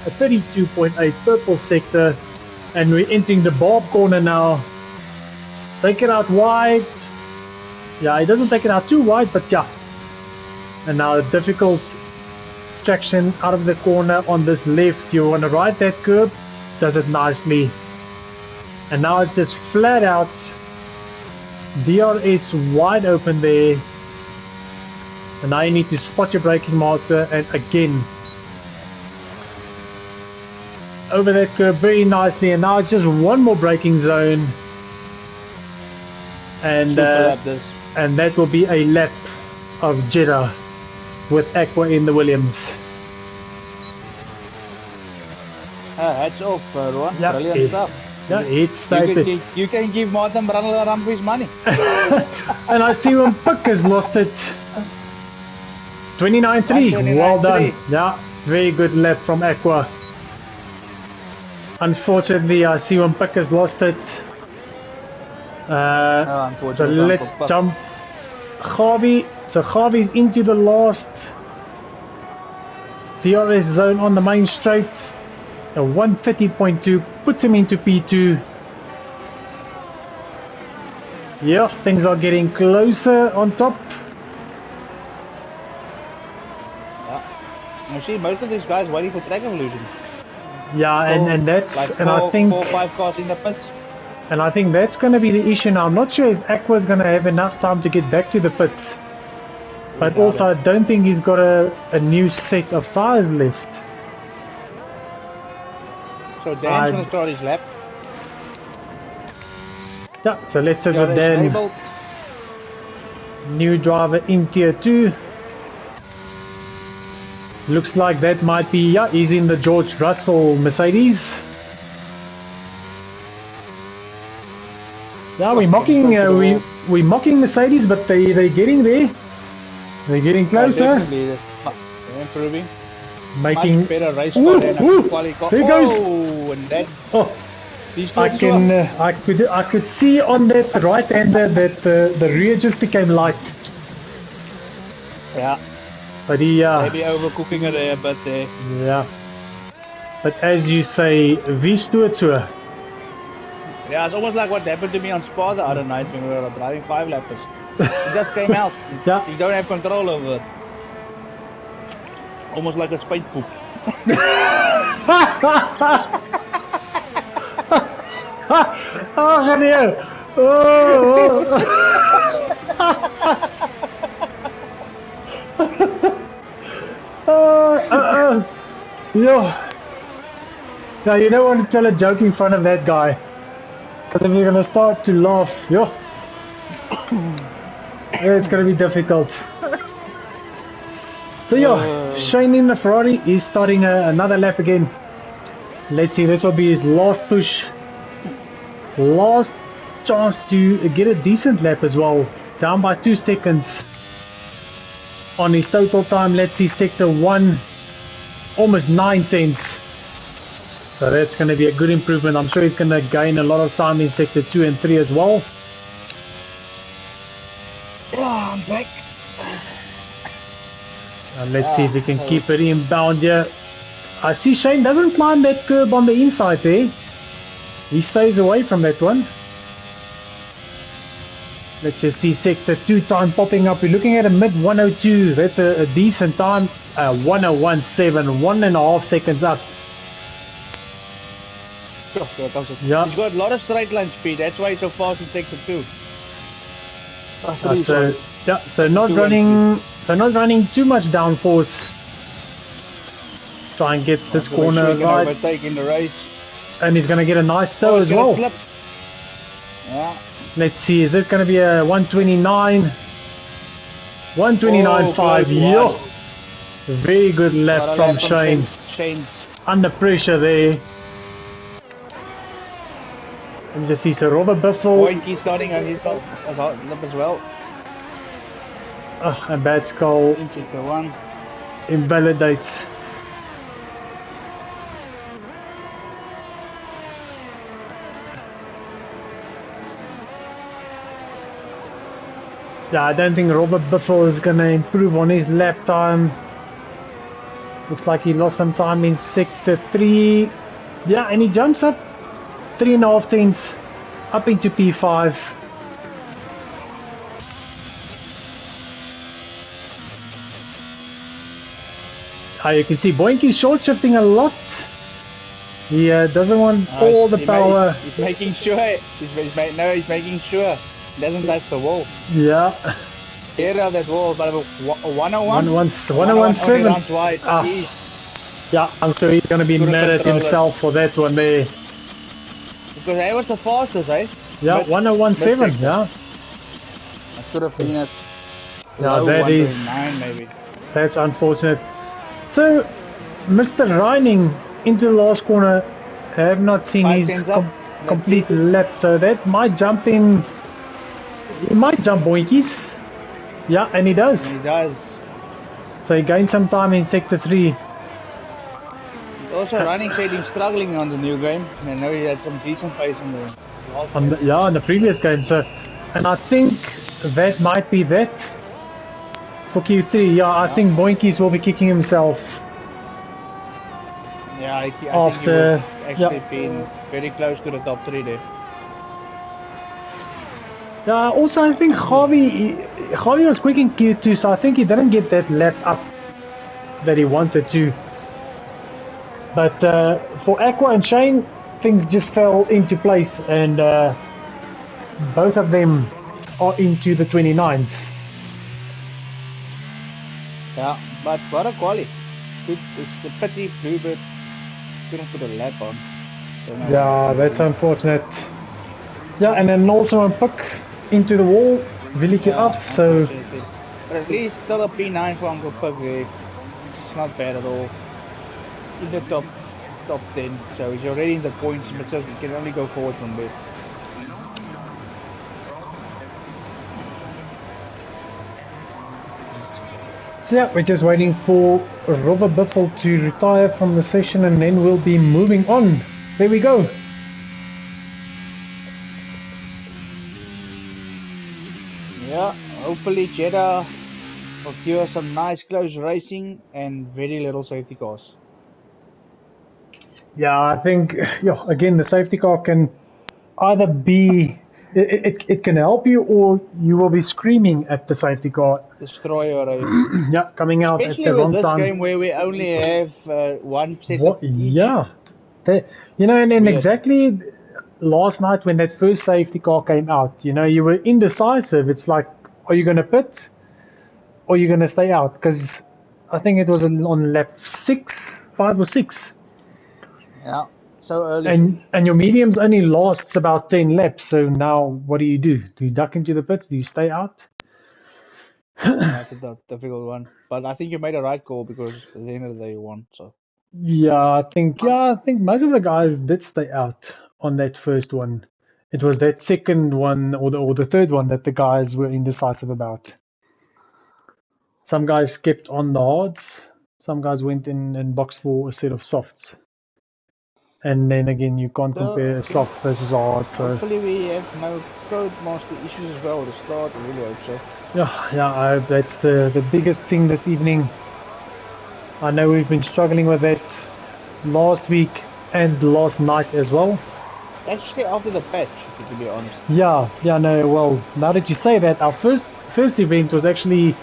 a 32.8 purple sector. And we're entering the Bob corner now. Take it out wide. Yeah, he doesn't take it out too wide, but yeah. And now difficult traction out of the corner on this left. You want to ride that curb. Does it nicely. And now it's just flat out. DRS wide open there. And now you need to spot your braking marker and again over that curve very nicely, and now it's just one more braking zone, and that will be a lap of Jeddah with Aqua in the Williams. Hats off, Ron. Yeah, Brilliant stuff. Yeah, it's stated. You can give Martin Brandel a run for his money. And I see when Pick has lost it. 29.3. Well done. Yeah, very good lap from Aqua. Unfortunately, I see when Pick has lost it. So let's jump. Harvey. So Harvey's into the last DRS zone on the main straight. A 130.2 puts him into P2. Yeah, things are getting closer on top. Yeah. You see, most of these guys waiting for track evolution. Yeah, and that's like and I think 4 or 5 cars in the pits. And I think that's going to be the issue now. I'm not sure if Aqua's going to have enough time to get back to the pits. But also, I don't think he's got a new set of tires left. So Dan's going to start his lap. Yeah, so let's have DRS it then. labeled. New driver in tier 2. Looks like that might be, yeah, he's in the George Russell Mercedes. Yeah, we're mocking Mercedes, but they're getting there. They're getting closer. Definitely, they're improving. Making much better race car than a quali car. There goes. Oh, and that. Oh, I could see on that right hander that the rear just became light. Yeah. But he maybe overcooking it there, but yeah. But as you say, wie stoot so? Yeah, it's almost like what happened to me on Spa the other night when we were driving 5 lappers. It just came out. Yeah. You don't have control over it. Almost like a spite poop. Oh, meneer. Oh. Yeah. Now you don't want to tell a joke in front of that guy, because if you're gonna start to laugh, yeah, it's gonna be difficult. So yeah, Shane in the Ferrari is starting another lap again. Let's see, this will be his last push, last chance to get a decent lap as well. Down by 2 seconds on his total time. Let's see, sector 1, almost 9 tenths. So that's going to be a good improvement. I'm sure he's going to gain a lot of time in sector 2 and 3 as well. Yeah, I'm back. And let's see if we can keep it inbound here. I see Shane doesn't climb that curb on the inside there. He stays away from that one. Let's just see sector 2 time popping up. We're looking at a mid 102. That's a decent time. 1017, 1.5 seconds up. Yeah. He's got a lot of straight line speed. That's why he's so fast in sector 2. So not running too much downforce. Try and get this corner right. Overtaking the race. And he's going to get a nice toe as well. Slip. Yeah. Let's see, is it going to be a 129? 129.5. Yo! Very good lap from Shane. Under pressure there. Let me just see, so Robert Biffle. Boinky starting on his lap as well. A bad skull. Invalidates. Yeah, I don't think Robert Biffle is going to improve on his lap time. Looks like he lost some time in sector 3. Yeah, and he jumps up 3.5 tenths up into P5. You can see Boinky's short shifting a lot. He doesn't want all the power. He's making sure. He's making sure he doesn't touch the wall. Yeah. Area that wall, but 101. 117. Yeah, I'm sure he's going to be mad at himself for that one there. Because I was the fastest, eh? Yeah, 1017. Yeah. I could have been at. Yeah, that is. Maybe. That's unfortunate. So, Mr. Reining into the last corner. I have not seen his complete lap, so that might jump in. He might jump Boinkies. Yeah, and he does. He does. So he gained some time in sector 3. Also, Reining said he's struggling on the new game. And I know he had some decent pace in the last game. Yeah, in the previous game. So, and I think that might be that. For Q3, yeah, I think Boinkies will be kicking himself. Yeah, I think after he actually been very close to the top 3 there. Yeah, also I think Javi was quick in Q2, so I think he didn't get that lap up that he wanted to. But for Aqua and Shane, things just fell into place, and both of them are into the 29s. Yeah, but what a quality. It's a pity Bluebird couldn't put a lap on. Yeah, that's unfortunate. Yeah, and then also a puck into the wall, Willeke Yeah, off, so unfortunately. But at least still a P9 for Uncle Pug there. It's not bad at all. In the top 10, so he's already in the points, but so he can only go forward from there. So yeah, we're just waiting for Robert Biffle to retire from the session and then we'll be moving on. There we go. Yeah, hopefully Jeddah will give us some nice close racing and very little safety cars. Yeah, I think, yeah, again, the safety car can either be, it can help you or you will be screaming at the safety car. Destroy your race. Yeah, coming out at Especially the with wrong this time. game where we only have one set of What? each. Yeah. You know, and then Weird. exactly last night when that first safety car came out, you know, you were indecisive. It's like, are you going to pit or are you going to stay out? Because I think it was on lap 5 or 6. Yeah, so early. And your mediums only lasts about 10 laps. So now what do? Do you duck into the pits? Do you stay out? That's a difficult one. But I think you made a right call because at the end of the day you won. So Yeah, I think most of the guys did stay out on that first one. It was that second one or the third one that the guys were indecisive about. Some guys kept on the hards, some guys went in and boxed for a set of softs. And then again, you can't compare a okay. soft versus a hard. So Hopefully we have no Codemaster issues as well to start. I really hope so. yeah, I hope that's the biggest thing this evening. I know we've been struggling with that last week and last night as well. Actually, after the patch, to be honest. Yeah, no, well, now that you say that, our first event was actually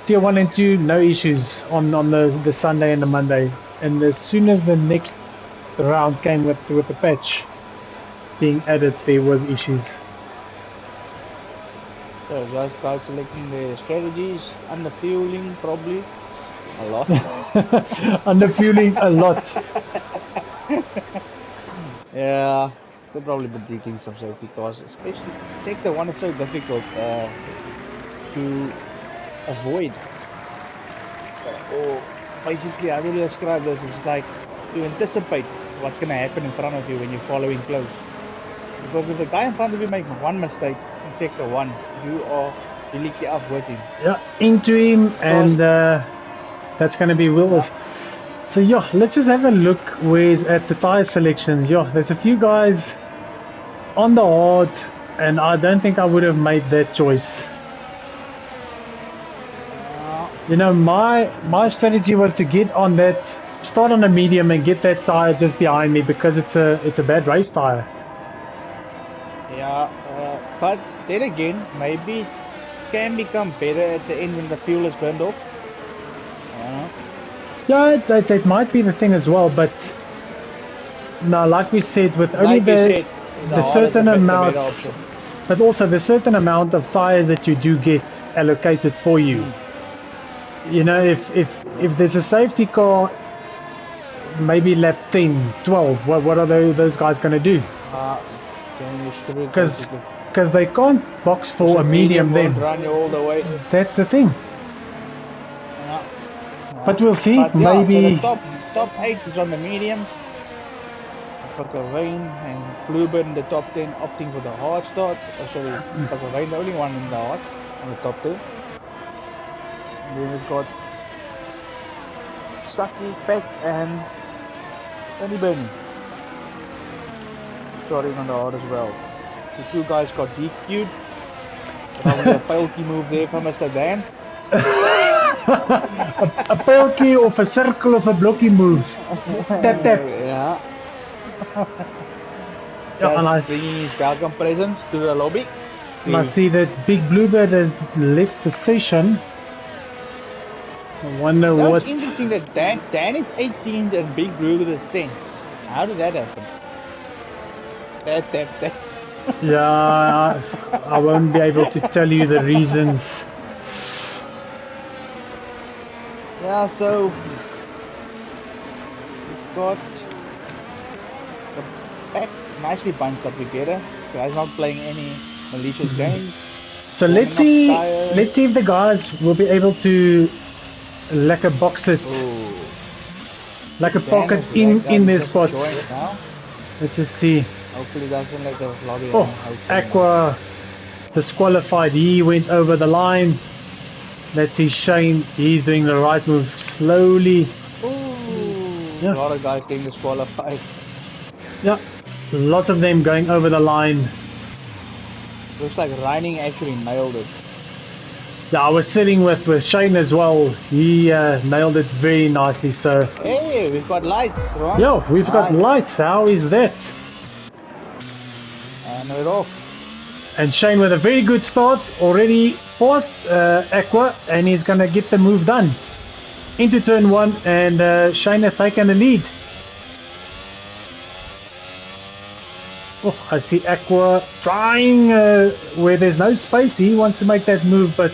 tier 1 and 2, no issues on the Sunday and the Monday. And as soon as the next round came with the patch being added, there was issues. So just guys selecting their strategies, under fueling probably a lot. Under fueling a lot. Yeah, they'll probably be taking some safety cars, especially sector 1 is so difficult to avoid. Or basically, how do you describe this? It's like to anticipate what's going to happen in front of you when you're following close. Because if the guy in front of you makes one mistake in sector 1, you are really up with him. Yeah, into him, and that's going to be Will. So yeah, let's just have a look where's at the tire selections. Yeah, there's a few guys on the hard, and I don't think I would have made that choice. You know, my strategy was to get on that, start on the medium and get that tire just behind me because it's a bad race tire. Yeah, but then again, maybe it can become better at the end when the fuel is burned off. Yeah, that might be the thing as well, but no, like we said, with only Like the certain amount, but also the certain amount of tires that you do get allocated for you. You know, if there's a safety car, maybe lap 10, 12, what are those guys going to do? Because they can't box for a medium then. Run you all the way. That's the thing. But we'll see. But yeah, maybe so the top 8 is on the mediums. Rain and Bluebird in the top 10 opting for the hard start. Sorry, Rain the only one in the hard on the top 10. And then we've got Saki, Peck and Benny Benny starting on the hard as well. The two guys got DQ'd. Probably a Pelkey move there from Mr. Dan. a Pelkey of a circle of a blocky move. Tap tap. Yeah. Just bringing his welcome presents to the lobby. I see that Big Bluebird has left the session. I wonder what. It's interesting that Dan is 18th and Big Bluebird is 10th. How did that happen? That. Yeah, I won't be able to tell you the reasons. Yeah, so we've got the pack nicely bunched up together. Guy's not playing any malicious games. So let's see if the guys will be able to like a box it, like a pocket in their spots. Let's just see. Hopefully doesn't let the lobby. Oh, Aqua disqualified. He went over the line. Let's see Shane. He's doing the right move slowly. Yeah. A lot of guys getting disqualified. Yeah, lots of them going over the line. Looks like Reining actually nailed it. Yeah, I was sitting with Shane as well. He nailed it very nicely. So. Hey, we've got lights, right? Yo, we've got lights. How is that? And we're off. And Shane with a very good start, already forced Aqua, and he's gonna get the move done into turn 1, and Shane has taken the lead. Oh, I see Aqua trying where there's no space. He wants to make that move, but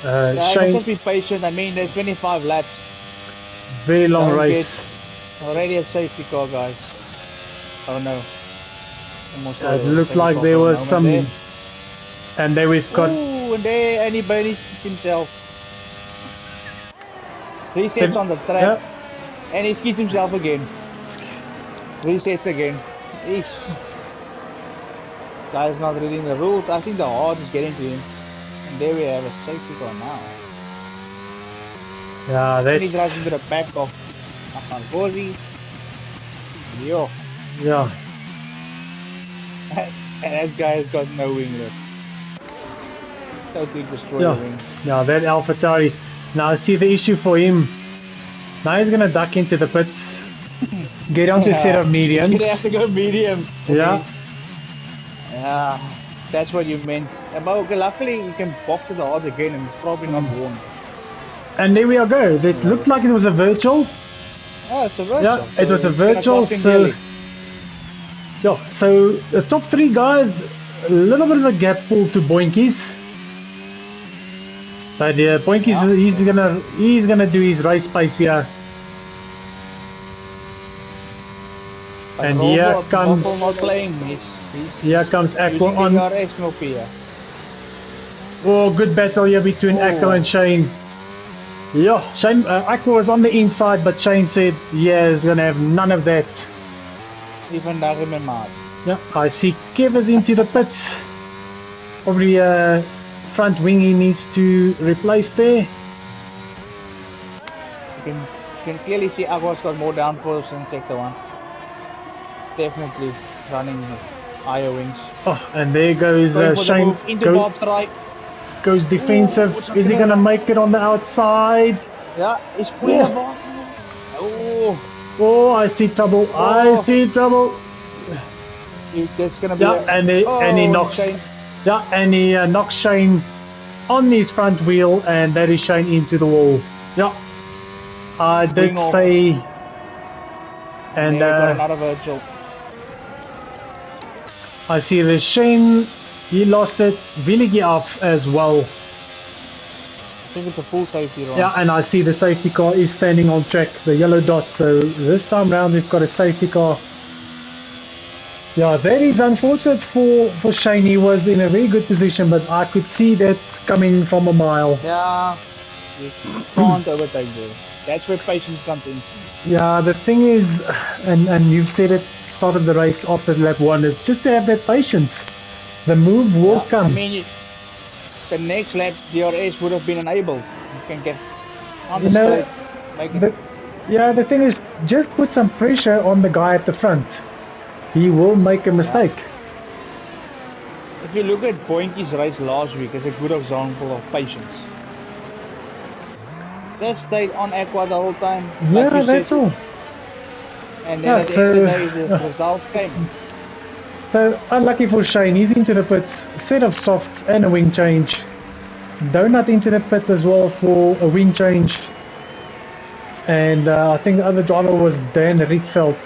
Shane, just be patient. I mean, there's 25 laps. Very long race. Already a safety car, guys. Oh no. It looked like there was some there. And there we've got and he burned himself. Resets on the track and he skis himself again. Resets again. Eesh. Guy's not reading the rules. I think the hard is getting to him. And there we have a safety car now. Yeah, that's... And he drives into the back of Gozi. Yo. Yeah. And that guy has got no wing left. Totally destroyed the wing. Yeah, that AlphaTauri. Now I see the issue for him. Now he's gonna duck into the pits. Get onto a set of mediums. He's gonna have to go mediums. Yeah. Yeah. That's what you meant. But luckily you can box to the odds again and it's probably not warm. And there we are go. It looked like it was a virtual. Oh, it's a virtual. Yeah, it was a virtual, so... Yeah, so the top 3 guys, a little bit of a gap pull to Boinkies. But yeah, Boinkies, he's gonna do his race pace here. But and here comes... Not playing. Here comes Aqua on. DRS. Oh, good battle here between Aqua and Shane. Yeah, Shane, Aqua was on the inside, but Shane said, yeah, he's gonna have none of that. Even Nagimemad. Yeah, I see Kev is into the pits. Probably front wing he needs to replace there. You can clearly see Aqua's got more downforce in sector 1. Definitely running higher wings. Oh, and there goes Shane. Goes defensive. Is he gonna make it on the outside? Yeah, he's pulling the ball. Oh, I see trouble. I see trouble. That's gonna be and he knocks. Shane. Yeah, and he knocks Shane on his front wheel, and that is Shane into the wall. Yeah, I did say. And another virtual. I see the Shane. He lost it. Willigi off as well. I think it's a full safety run. Yeah, and I see the safety car is standing on track, the yellow dot. So this time round we've got a safety car. Yeah, that is unfortunate for Shane. He was in a very good position, but I could see that coming from a mile. Yeah, you can't overtake there. That's where patience comes in. Yeah, the thing is, and you've said it, started the race after lap 1, is just to have that patience. The move will come. I mean, the next lap DRS would have been enabled. You can get on the straight, make it. Yeah, the thing is, just put some pressure on the guy at the front. He will make a mistake. If you look at Boinky's race last week, it's a good example of patience. They stayed on Aqua the whole time. Yeah, like that's all. And then at the end of the day, the result came. So, unlucky for Shane, he's into the pits, set of softs and a wing change. Donut into the pit as well for a wing change. And I think the other driver was Dan Rietveld.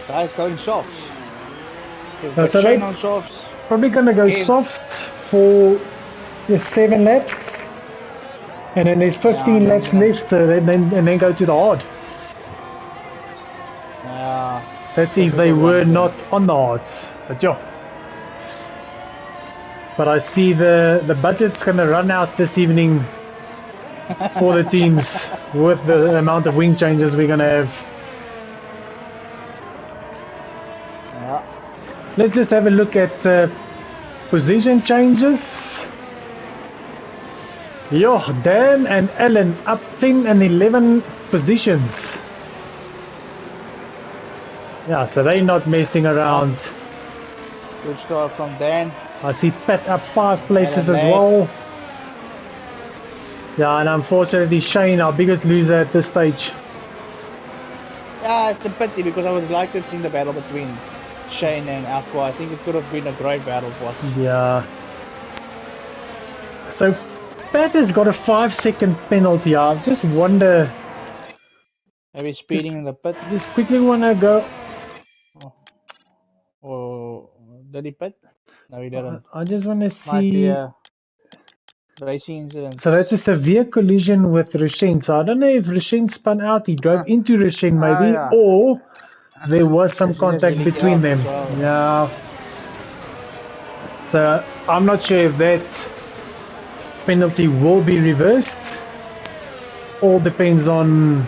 Guys going softs. So they on softs. Probably going to go soft for 7 laps. And then there's 15 laps left, so then go to the hard. Yeah. That's if they were not on the odds. But yeah. But I see the budget's gonna run out this evening for the teams with the amount of wing changes we're gonna have. Yeah. Let's just have a look at the position changes. Yo, Dan and Ellen up 10 and 11 positions. Yeah, so they're not messing around. Good start from Dan. I see Pat up 5 places as well. Yeah, and unfortunately Shane, our biggest loser at this stage. Yeah, it's a pity because I would like to see the battle between Shane and Aqua. I think it could have been a great battle for us. Yeah. So Pat has got a 5-second penalty. I just wonder. Maybe speeding in the pit. Just quickly wanna go. Or did he pit? No, he didn't. I just wanna Might be see. a racing incident. So that's a severe collision with Rushen. So I don't know if Rushen spun out, he drove into Rushen maybe, yeah. or there was some contact really between them. well. Yeah. So I'm not sure if that penalty will be reversed. All depends on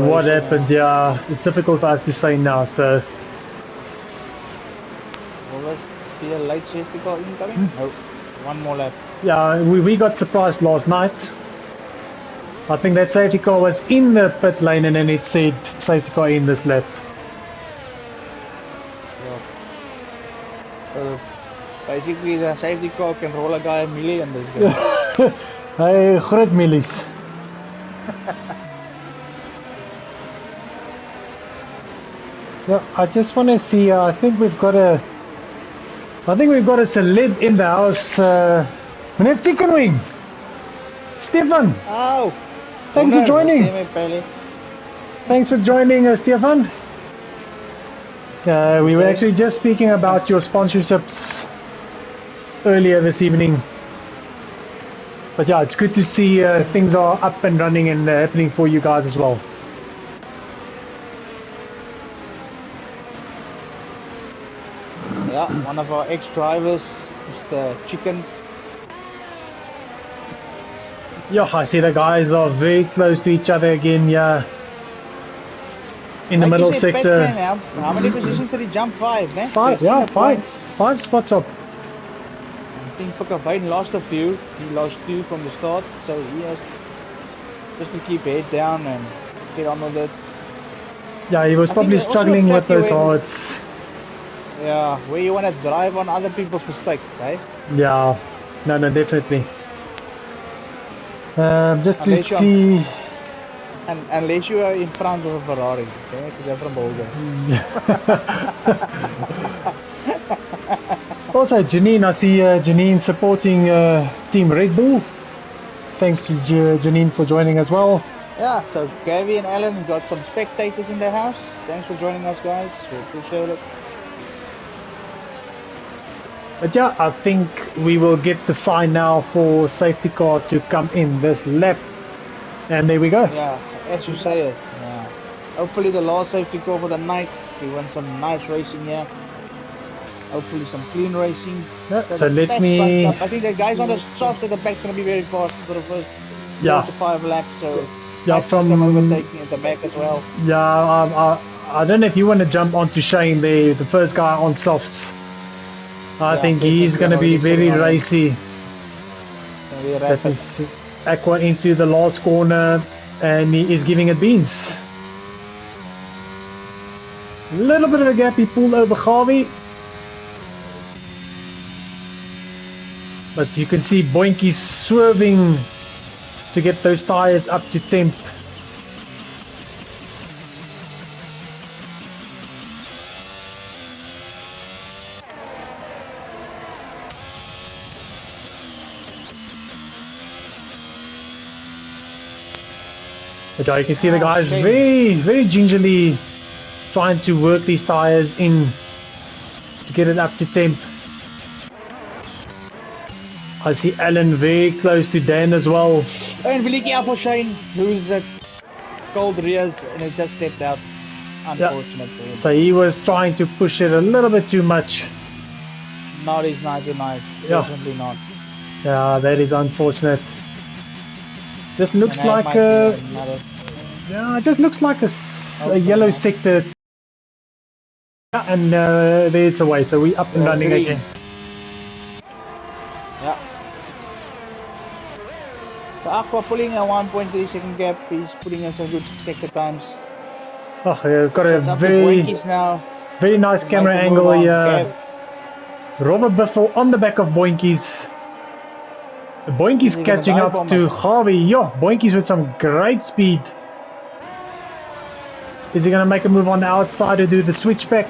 what happened. Yeah, it's difficult for us to say now. So will this be a late safety car incoming? No. One more lap. Yeah, we got surprised last night. I think that safety car was in the pit lane and then it said safety car in this lap. Yeah. Basically the safety car can roll a guy a milli in this game. Hey, groot millies. Yeah, I just want to see, I think we've got a celeb in the house. Meneer Chicken Wing. Stefan. Oh. Thanks for joining. Thanks for joining, Stefan. We were actually just speaking about your sponsorships earlier this evening. But yeah, it's good to see things are up and running and happening for you guys as well. Yeah, one of our ex-drivers, Mr. Chicken. Yeah, I see the guys are very close to each other again, yeah. In the middle sector. How many positions did he jump? 5, eh? 5, yeah, 5. 5 spots up. I think Pukavain lost a few. He lost 2 from the start, so he has just to keep head down and get on with it. Yeah, he was probably struggling with those odds. Yeah, where you want to drive on other people's mistakes, right? Yeah, no, definitely. Just to see. Unless you are in front of a Ferrari, okay? It's a different ballgame. Also, Janine, I see Janine supporting Team Red Bull. Thanks to Janine for joining as well. Yeah, so Gavy and Alan got some spectators in their house. Thanks for joining us, guys. We appreciate it. But yeah, I think we will get the sign now for safety car to come in this lap. And there we go. Yeah, as you say it. Yeah. Hopefully the last safety car for the night. We want some nice racing here. Hopefully some clean racing. Yeah, so let me... I think the guys on the soft at the back going to be very fast for the first 4 to 5 laps. So yeah, from some overtaking at the back as well. Yeah, I don't know if you want to jump onto Shane there, the first guy on softs. I think he's going to be very racy. That is Aqua into the last corner and he is giving it beans. A little bit of a gap, he pulled over Gavi. But you can see Boinky swerving to get those tires up to temp. But you can see the guys very gingerly trying to work these tires in to get it up to temp. I see Alan very close to Dan as well. And really out for Shane, who's at cold rears and it just stepped out. Unfortunate for him. So he was trying to push it a little bit too much. Not his 99. Definitely not. Yeah, that is unfortunate. Just looks And like a... yeah, it just looks like a yellow sector. Yeah, and there it's away, so we up and running green. again. Yeah. So Aqua pulling a 1.3 second gap. He's putting in some good sector times. Oh, we've got a very nice camera angle here. Robert Buffel on the back of Boinkies. Boinkies catching up to Harvey. Yo, Boinkies with some great speed. Is he going to make a move on the outside to do the switchback?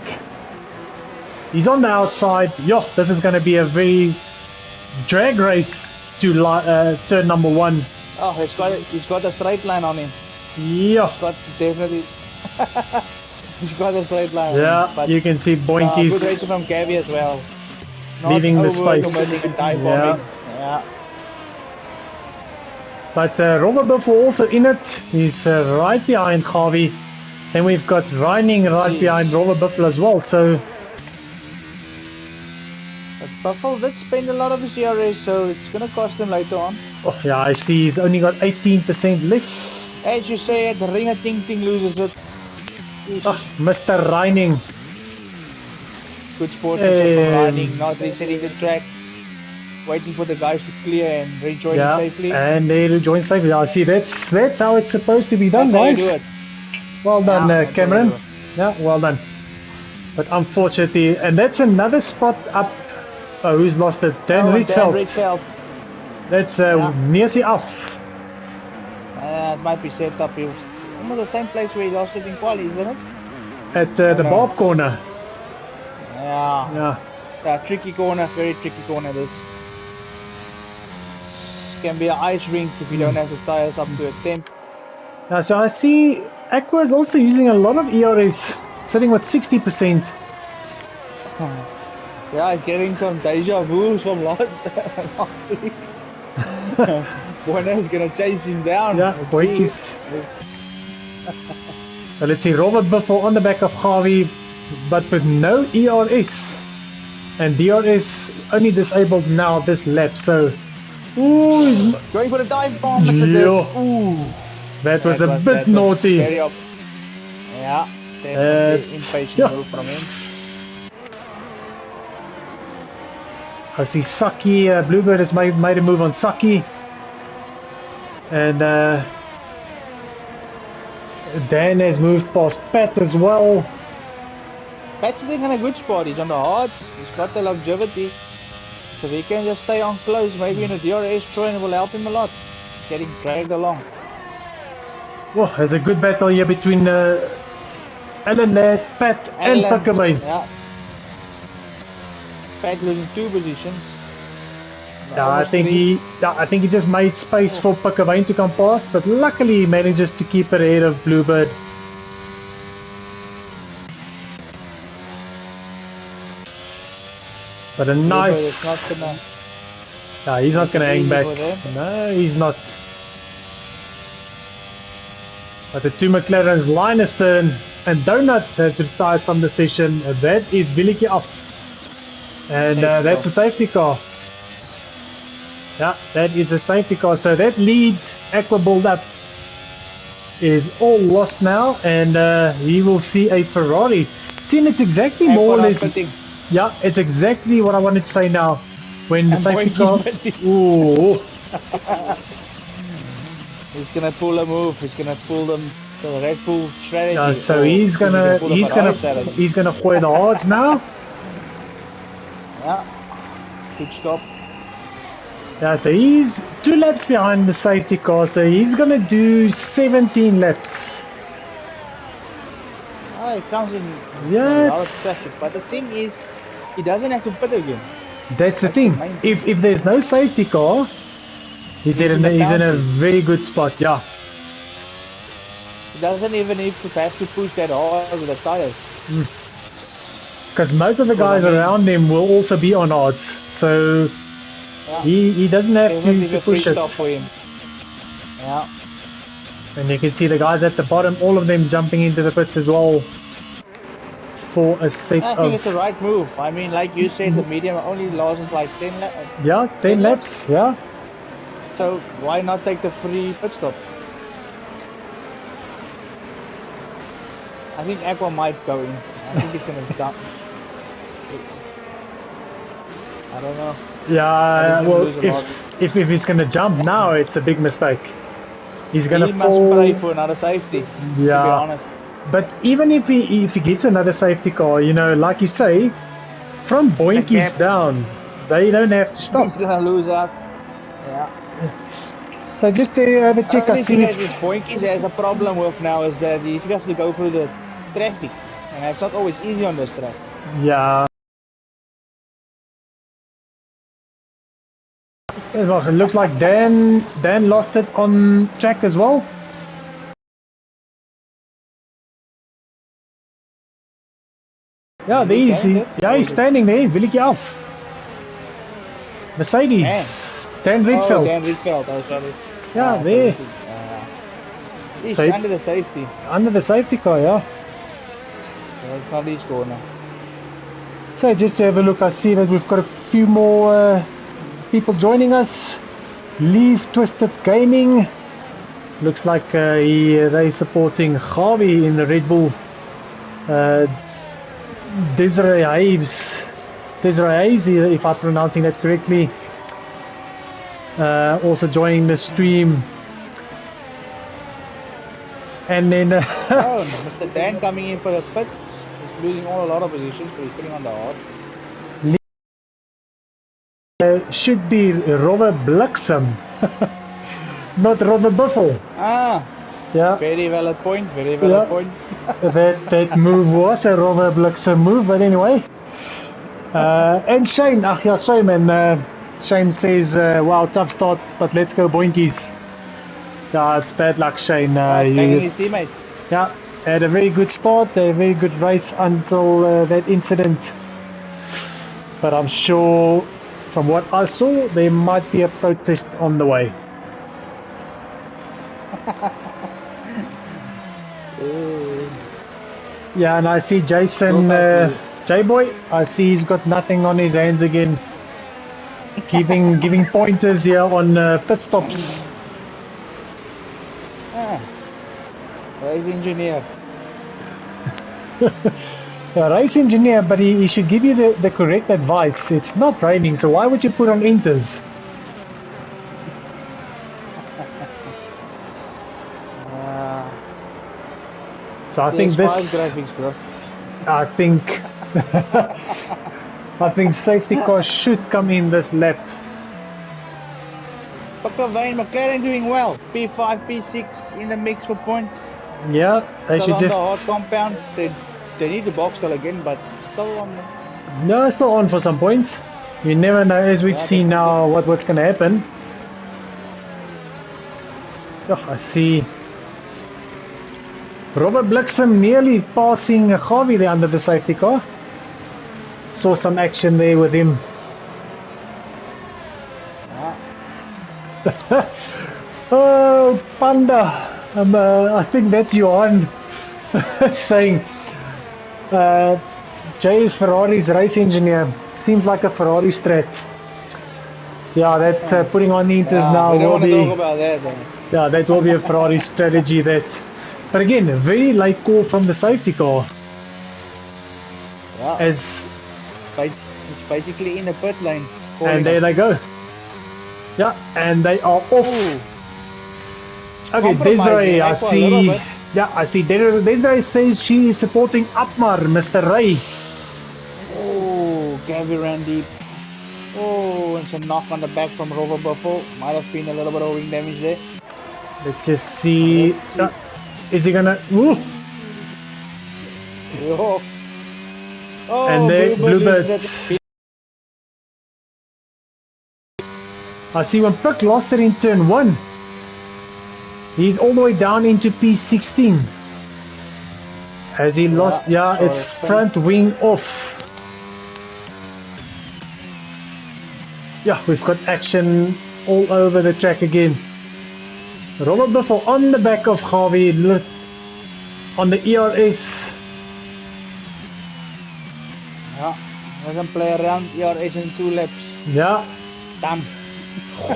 He's on the outside. Yo, this is going to be a very drag race to turn number 1. Oh, he's got a straight line on him. Yeah. He's got definitely. He's got a straight line. Yeah, but you can see Boinkies. Good race from Gavi as well. Not leaving the space. And dive bombing. Yeah. But Robert Buffel also in it. He's right behind Harvey. Then we've got Reining right behind Robert Buffel as well. So. But Buffel did spend a lot of his DRS, so it's going to cost him later on. Oh yeah, I see he's only got 18% left. As you say, the Ringer Ting Ting loses it. Oh, Mr. Reining. Good sportsmanship from Reining, not resetting the track. Waiting for the guys to clear and rejoin safely. And they rejoin safely. I see that's how it's supposed to be done, guys. Do it. Well done, Cameron. Yeah, well done. But unfortunately, and that's another spot up. Oh, who's lost it? Dan Rietveld. That's nearly off. It might be set up. He was almost the same place where he lost it in quali, isn't it? At the Bob corner. Yeah. Tricky corner, very tricky corner this. Can be an ice rink if you don't have the tires up to a temp. So I see Aqua is also using a lot of ERS, sitting with 60%. Yeah, he's getting some deja vus from last week. Buena's gonna chase him down. Yeah, Boinkies. So let's see, Robert Buffel on the back of Harvey, but with no ERS. And DRS only disabled now this lap, so... Ooh, he's going for the dive bomb. Ooh, that was a bit naughty. Yeah, definitely impatient move from him. I see Saki, Bluebird has made a move on Saki. And Dan has moved past Pat as well. Pat's sitting in a good spot, he's on the hards, he's got the longevity. So if he can just stay on close, maybe in a DRS train will help him a lot. Getting dragged along. Well, there's a good battle here between Alan Ladd, Pat and Puckermane. Yeah. Pat losing 2 positions. Yeah, I think he just made space for Puckermane to come past, but luckily he manages to keep it ahead of Bluebird. But a nice... he's not gonna hang back. No, he's not. But the 2 McLarens, Linus Stern and Donut has retired from the session. That is Willeke off. And that's a safety car. Yeah, that is a safety car. So that lead Aqua build up is all lost now, and he will see a Ferrari. See, it's exactly more or less... Yeah, it's exactly what I wanted to say now. When the safety car... Ooh. He's gonna pull a move. He's gonna pull them to the Red Bull strategy. Yeah, so he's gonna play the odds now. Yeah, good stop. Yeah, so he's 2 laps behind the safety car, so he's gonna do 17 laps. Oh, it comes in a lot of traffic, but the thing is, he doesn't have to pit again. That's the thing. If there's no safety car, he's in a very good spot. Yeah. He doesn't even have to push that hard with the tires. Because most of the guys around him will also be on odds, so he doesn't have to push it. For him. Yeah. And you can see the guys at the bottom, all of them jumping into the pits as well. for a set I of... think it's the right move. I mean, like you said, the medium only lasts like 10 laps. Yeah, 10 laps, yeah. So why not take the free pit stop? I think Aqua might go in. I think he's gonna jump. I don't know. Yeah, well, if he's gonna jump now, it's a big mistake. He's gonna fall. He must pray for another safety. Yeah. To be honest. But even if he gets another safety car, you know, like you say, from Boinkies down, they don't have to stop. He's gonna lose out. Yeah. So just to have a check, I see. What Boinkies has a problem with now is that he's got to go through the traffic, and it's not always easy on this track. Yeah. Well, it looks like Dan lost it on track as well. Yeah, there he's standing there, Willetje af. Mercedes, Dan Rietveld. Oh, Dan Rietveld, oh sorry. Yeah, there. He's so under the safety. Under the safety car, yeah. So it's not his corner. So just to have a look, I see that we've got a few more people joining us. Leave Twisted Gaming. Looks like they're supporting Javi in the Red Bull. Desiree Hayes, if I'm pronouncing that correctly, also joining the stream. And then oh, Mr. Dan coming in for the pits. He's losing a lot of positions, but he's putting on the hard. Should be Robert Bliksem, not Robert Buffel. Ah, yeah. Very valid point. Very valid point. that move was a Robert Bliksem move, but anyway. And Shane, Shane, and Shane says, "Wow, tough start, but let's go Boinkies." Yeah, it's bad luck, Shane. His teammate. Yeah, had a very good start, a very good race until that incident. But I'm sure, from what I saw, there might be a protest on the way. Yeah, and I see Jason, J-Boy, I see he's got nothing on his hands again. Giving pointers here on pit stops. Race engineer. A race engineer, but he should give you the correct advice. It's not raining, so why would you put on inters? So I think this. Graphics, bro. I think. I think safety cars should come in this lap. McLaren doing well. P5, P6 in the mix for points. Yeah, they still should on just. The hard compound. They need the box still again, but still on. No, it's still on for some points. You never know, as we've seen now, what's going to happen. Oh, I see. Robert Bliksem nearly passing Javi there under the safety car. Saw some action there with him. Oh, Panda. I think that's Johan saying Jay is Ferrari's race engineer. Seems like a Ferrari strat. Yeah, that putting on the inters now will be. Talk about that, then. Yeah, that will be a Ferrari strategy. That, but again, a very late call from the safety car. Yeah. As it's basically in the pit lane. And there they go. Yeah, and they are off. Ooh. Okay, Desiree, I see. Yeah, I see. Desiree says she is supporting Atmar, Mr. Ray. Oh, Gabby ran deep. Oh, and some knock on the back from Rover Buffalo. Might have been a little bit of wing damage there. Let's just see. Is he gonna? Ooh. Oh, and there, Bluebird. I see when Puck lost it in turn 1. He's all the way down into P16. Has he lost? Yeah, it's front wing off. Yeah, we've got action all over the track again. Robert Buffalo on the back of Javi on the ERS. Ja, doesn't play around. DRS in 2 laps. Ja, Damn.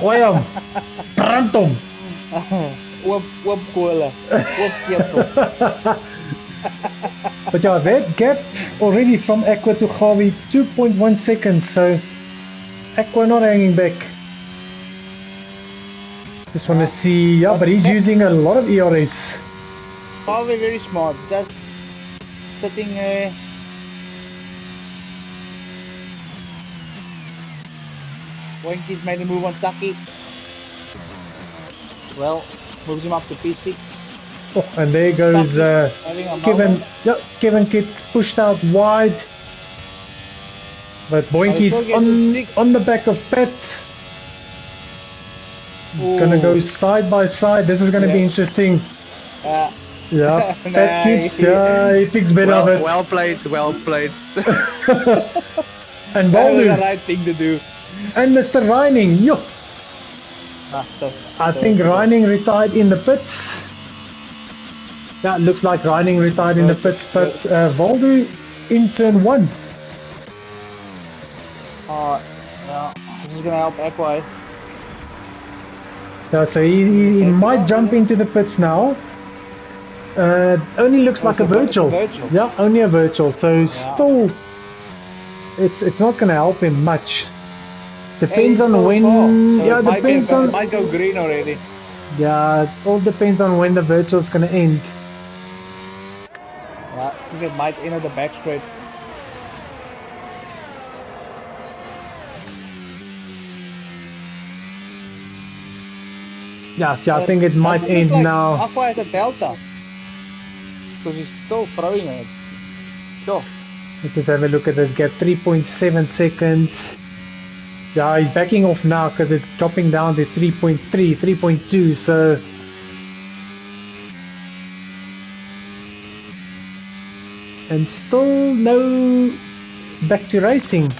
gooi hem. Brand hem. Oop kolen. Oop ketel. But yeah, that gap already from Aqua to Javi, 2.1 seconds, so Aqua not hanging back. Just want to see, yeah, but he's using a lot of ERS. Probably very smart, just sitting Boinky's made a move on Saki. Well, moves him up to P6. Oh, and there goes Kevin. Yep, Kevin gets pushed out wide. But Boinky's on the back of Pat. Gonna go side by side. This is gonna be interesting. Yeah, Pat keeps. He thinks better of it. Well played, well played. And That was the right thing to do. And Mr. Reining, yo. I think Reining retired in the pits. Yeah, it looks like Reining retired in the pits, but Valdu in turn 1. Yeah, this is gonna help Aqua. Yeah, so he might jump into the pits now. Only looks like a virtual. Yeah, only a virtual. So still, it's not gonna help him much. Depends on when. So yeah, depends on. It might go green already. Yeah, it all depends on when the virtual is gonna end. Yeah, I think it might end at the back straight. Yeah, see, I think it might end like now. Aqua has a delta. Because he's still throwing it. Sure. Let's just have a look at this gap. 3.7 seconds. Yeah, he's backing off now because it's dropping down to 3.3, 3.2. So. And still no back to racing.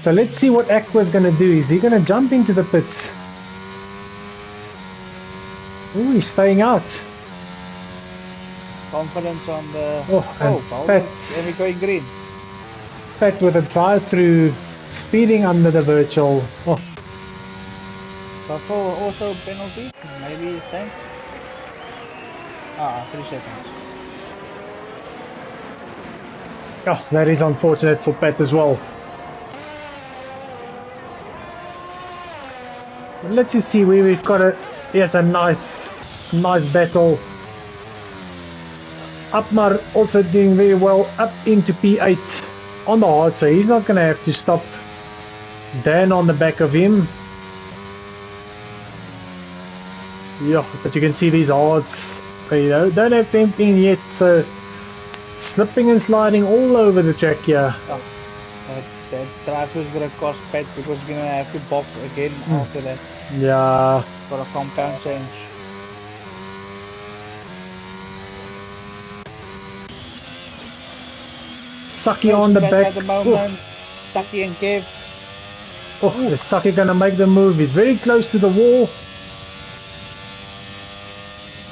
So let's see what Aqua's going to do. Is he going to jump into the pits? Oh, he's staying out. Confidence on the... Pat. Then we're going green. Pat with a drive-through, speeding under the virtual. Oh. But also penalty, maybe the same. 3 seconds. Oh, that is unfortunate for Pat as well. But let's just see where we've got it. Yes, a nice battle. Upmar also doing very well up into P8 on the hard, so he's not going to have to stop. Dan on the back of him. Yeah, but you can see these hards, you know, don't have temp in yet, so slipping and sliding all over the track here. That drive is going to cost Pat because he's going to have to box again after that. Yeah. For a compound change. Saki on the back. At the moment. Saki and Kev. Oh, is Saki gonna make the move? He's very close to the wall.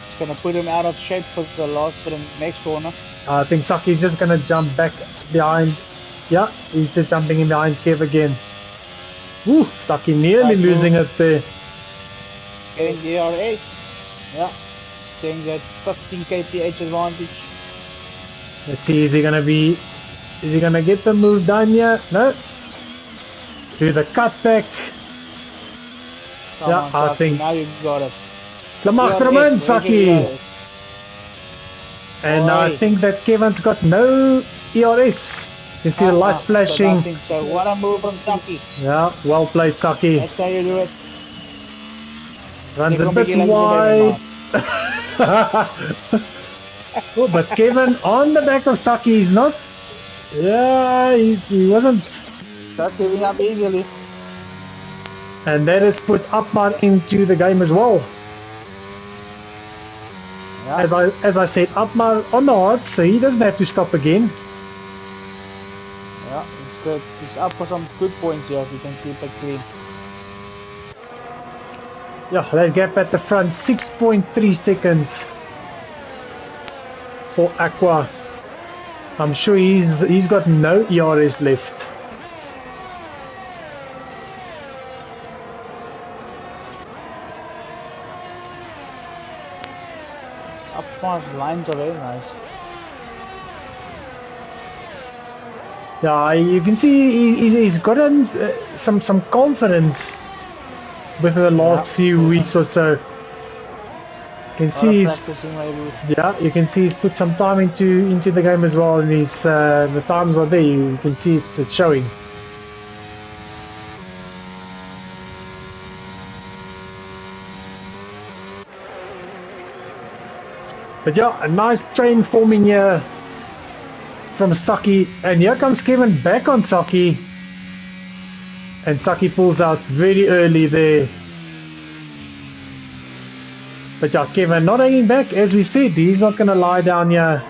It's gonna put him out of shape for the next corner. I think Saki's just gonna jump back behind. Yeah, he's just jumping in behind Kev again. Woo, Saki nearly losing it there. Getting DRS. Yeah. Getting that 15 kph advantage. Let's see, is he gonna get the move done yet? No. Do the cutback. Come on, I Saki, think. now you got it. Klim agter Saki. And I think that Kevin's got no ERS. You can see the light flashing. So what a move from Saki. Yeah, well played, Saki. That's how you do it. Runs a bit wide. Oh, but Kevin on the back of Saki is not. Yeah, he wasn't. Not giving up easily. And that has put Upmar into the game as well. Yeah. As I said, Upmar on the hard, so he doesn't have to stop again. Yeah, it's good. He's up for some good points here if he can keep it clean. Yeah, that gap at the front, 6.3 seconds for Aqua. I'm sure he's got no ERS left. Upmar's lines are very nice. Yeah, you can see he's gotten some confidence within the last few weeks or so. You can see you can see he's put some time into the game as well, and he's the times are there. You can see it's showing. But yeah, a nice train forming here from Saki, and here comes Kevin back on Saki, and Saki pulls out very early there. But yeah, Kevin not hanging back, as we said, he's not going to lie down here.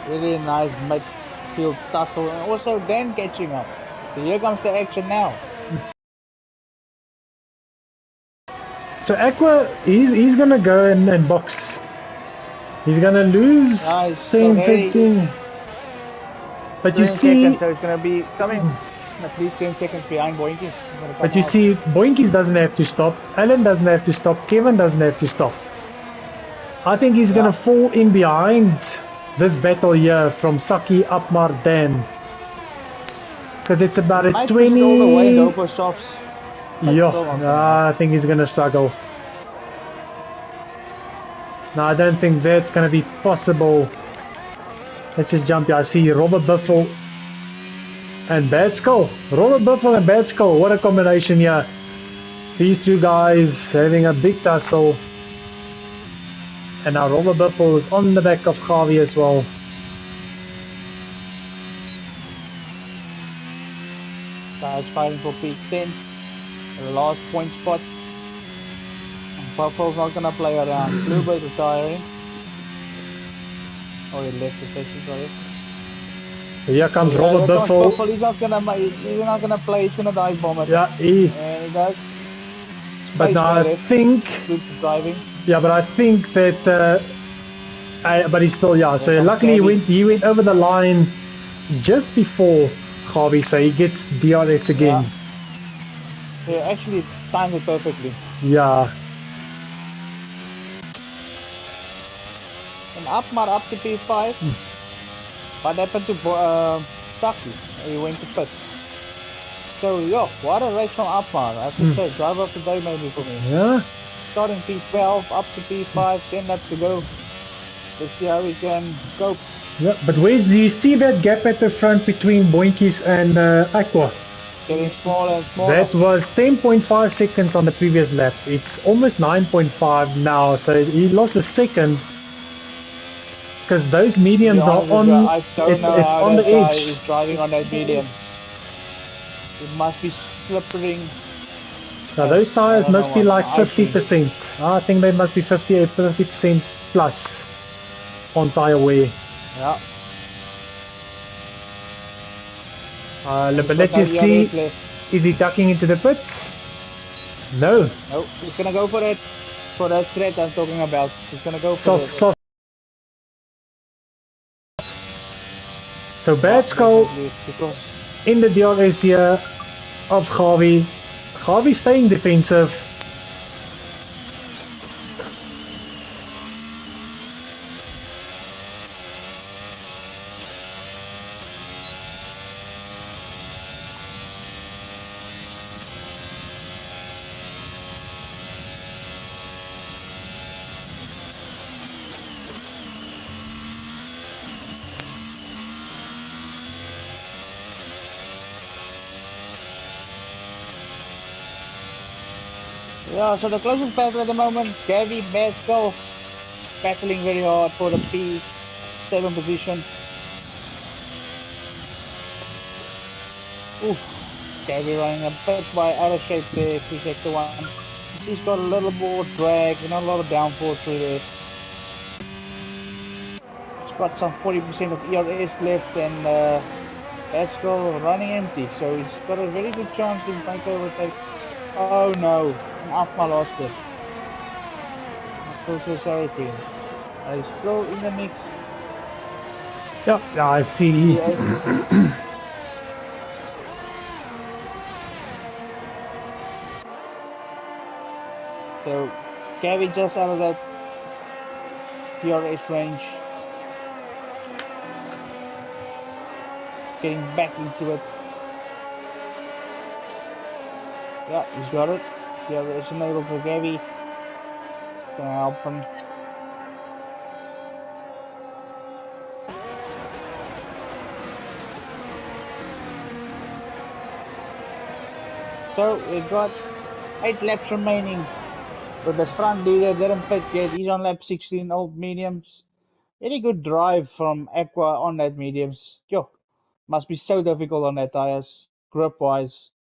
Really nice midfield tussle, and also Dan catching up. So here comes the action now. So Aqua, he's going to go and box. He's going to lose 10, 15. But you see... Seconds, so it's going to be coming at least 10 seconds behind Boinkies. But you see, Boinkies doesn't have to stop. Alan doesn't have to stop. Kevin doesn't have to stop. I think he's going to fall in behind this battle here from Saki, Upmar, Dan. Because it's about a 20... all the way, go for stops. Yeah, I think he's going to struggle. No, I don't think that's going to be possible. Let's just jump here. I see Robert Biffle and Bad Skull. Robert Biffle and Bad Skull. What a combination here. These two guys having a big tussle. And now Robert Biffle is on the back of Javi as well. Guys fighting for peak 10. The last point spot. Buffalo's not gonna play around. Bluebird retiring. Oh, he left the session, sorry. Here comes Robert Biffle. He's not gonna play. He's gonna dive bomb it. Yeah, he does. But now I think. Good driving. Yeah, but I think that. But he's still So luckily he went over the line just before Javi, so he gets DRS again. Yeah, actually timed it perfectly. Yeah. And Upmar up to P5. What happened to Saki? He went to pit. So yeah, what a race from Upmar. I have to say, driver of the day maybe for me. Yeah. Starting P12, up to P5, 10 laps to go. Let's see how we can cope. Yeah, but do you see that gap at the front between Boinkies and Aqua? Getting smaller and smaller. That was 10.5 seconds on the previous lap. It's almost 9.5 now, so he lost a second. Because those mediums are on. It's on the edge. He's driving on that medium. It must be slippering. Now those tires must be like 50%. I think they must be 50% plus on tire wear. Yeah. But let's just see. Is he ducking into the pits? No. No, he's gonna go for that threat I'm talking about. He's gonna go for it. Soft. So Bad Skull in the DRS here of Javi. Javi staying defensive. Yeah, so the closest battle at the moment, Gavi, Bad Skull, battling very hard for the P7 position. Ooh, Gavi running a bit out of shape there, through sector 1. He's got a little more drag, not a lot of downforce through there. He's got some 40% of ERS left, and Bad Skull running empty, so he's got a very good chance to make overtake. Oh no. Afma lost it. I feel so sorry for him. He's still in the mix. Yeah, I see. Yeah. So Gavi just out of that DRS range, getting back into it. Yeah, he's got it. DRS enabled for Gavi. Gonna help him. So we got 8 laps remaining. With this front leader, didn't pit yet. He's on lap 16, old mediums. Very good drive from Aqua on that mediums. Yo, must be so difficult on that tires, grip wise.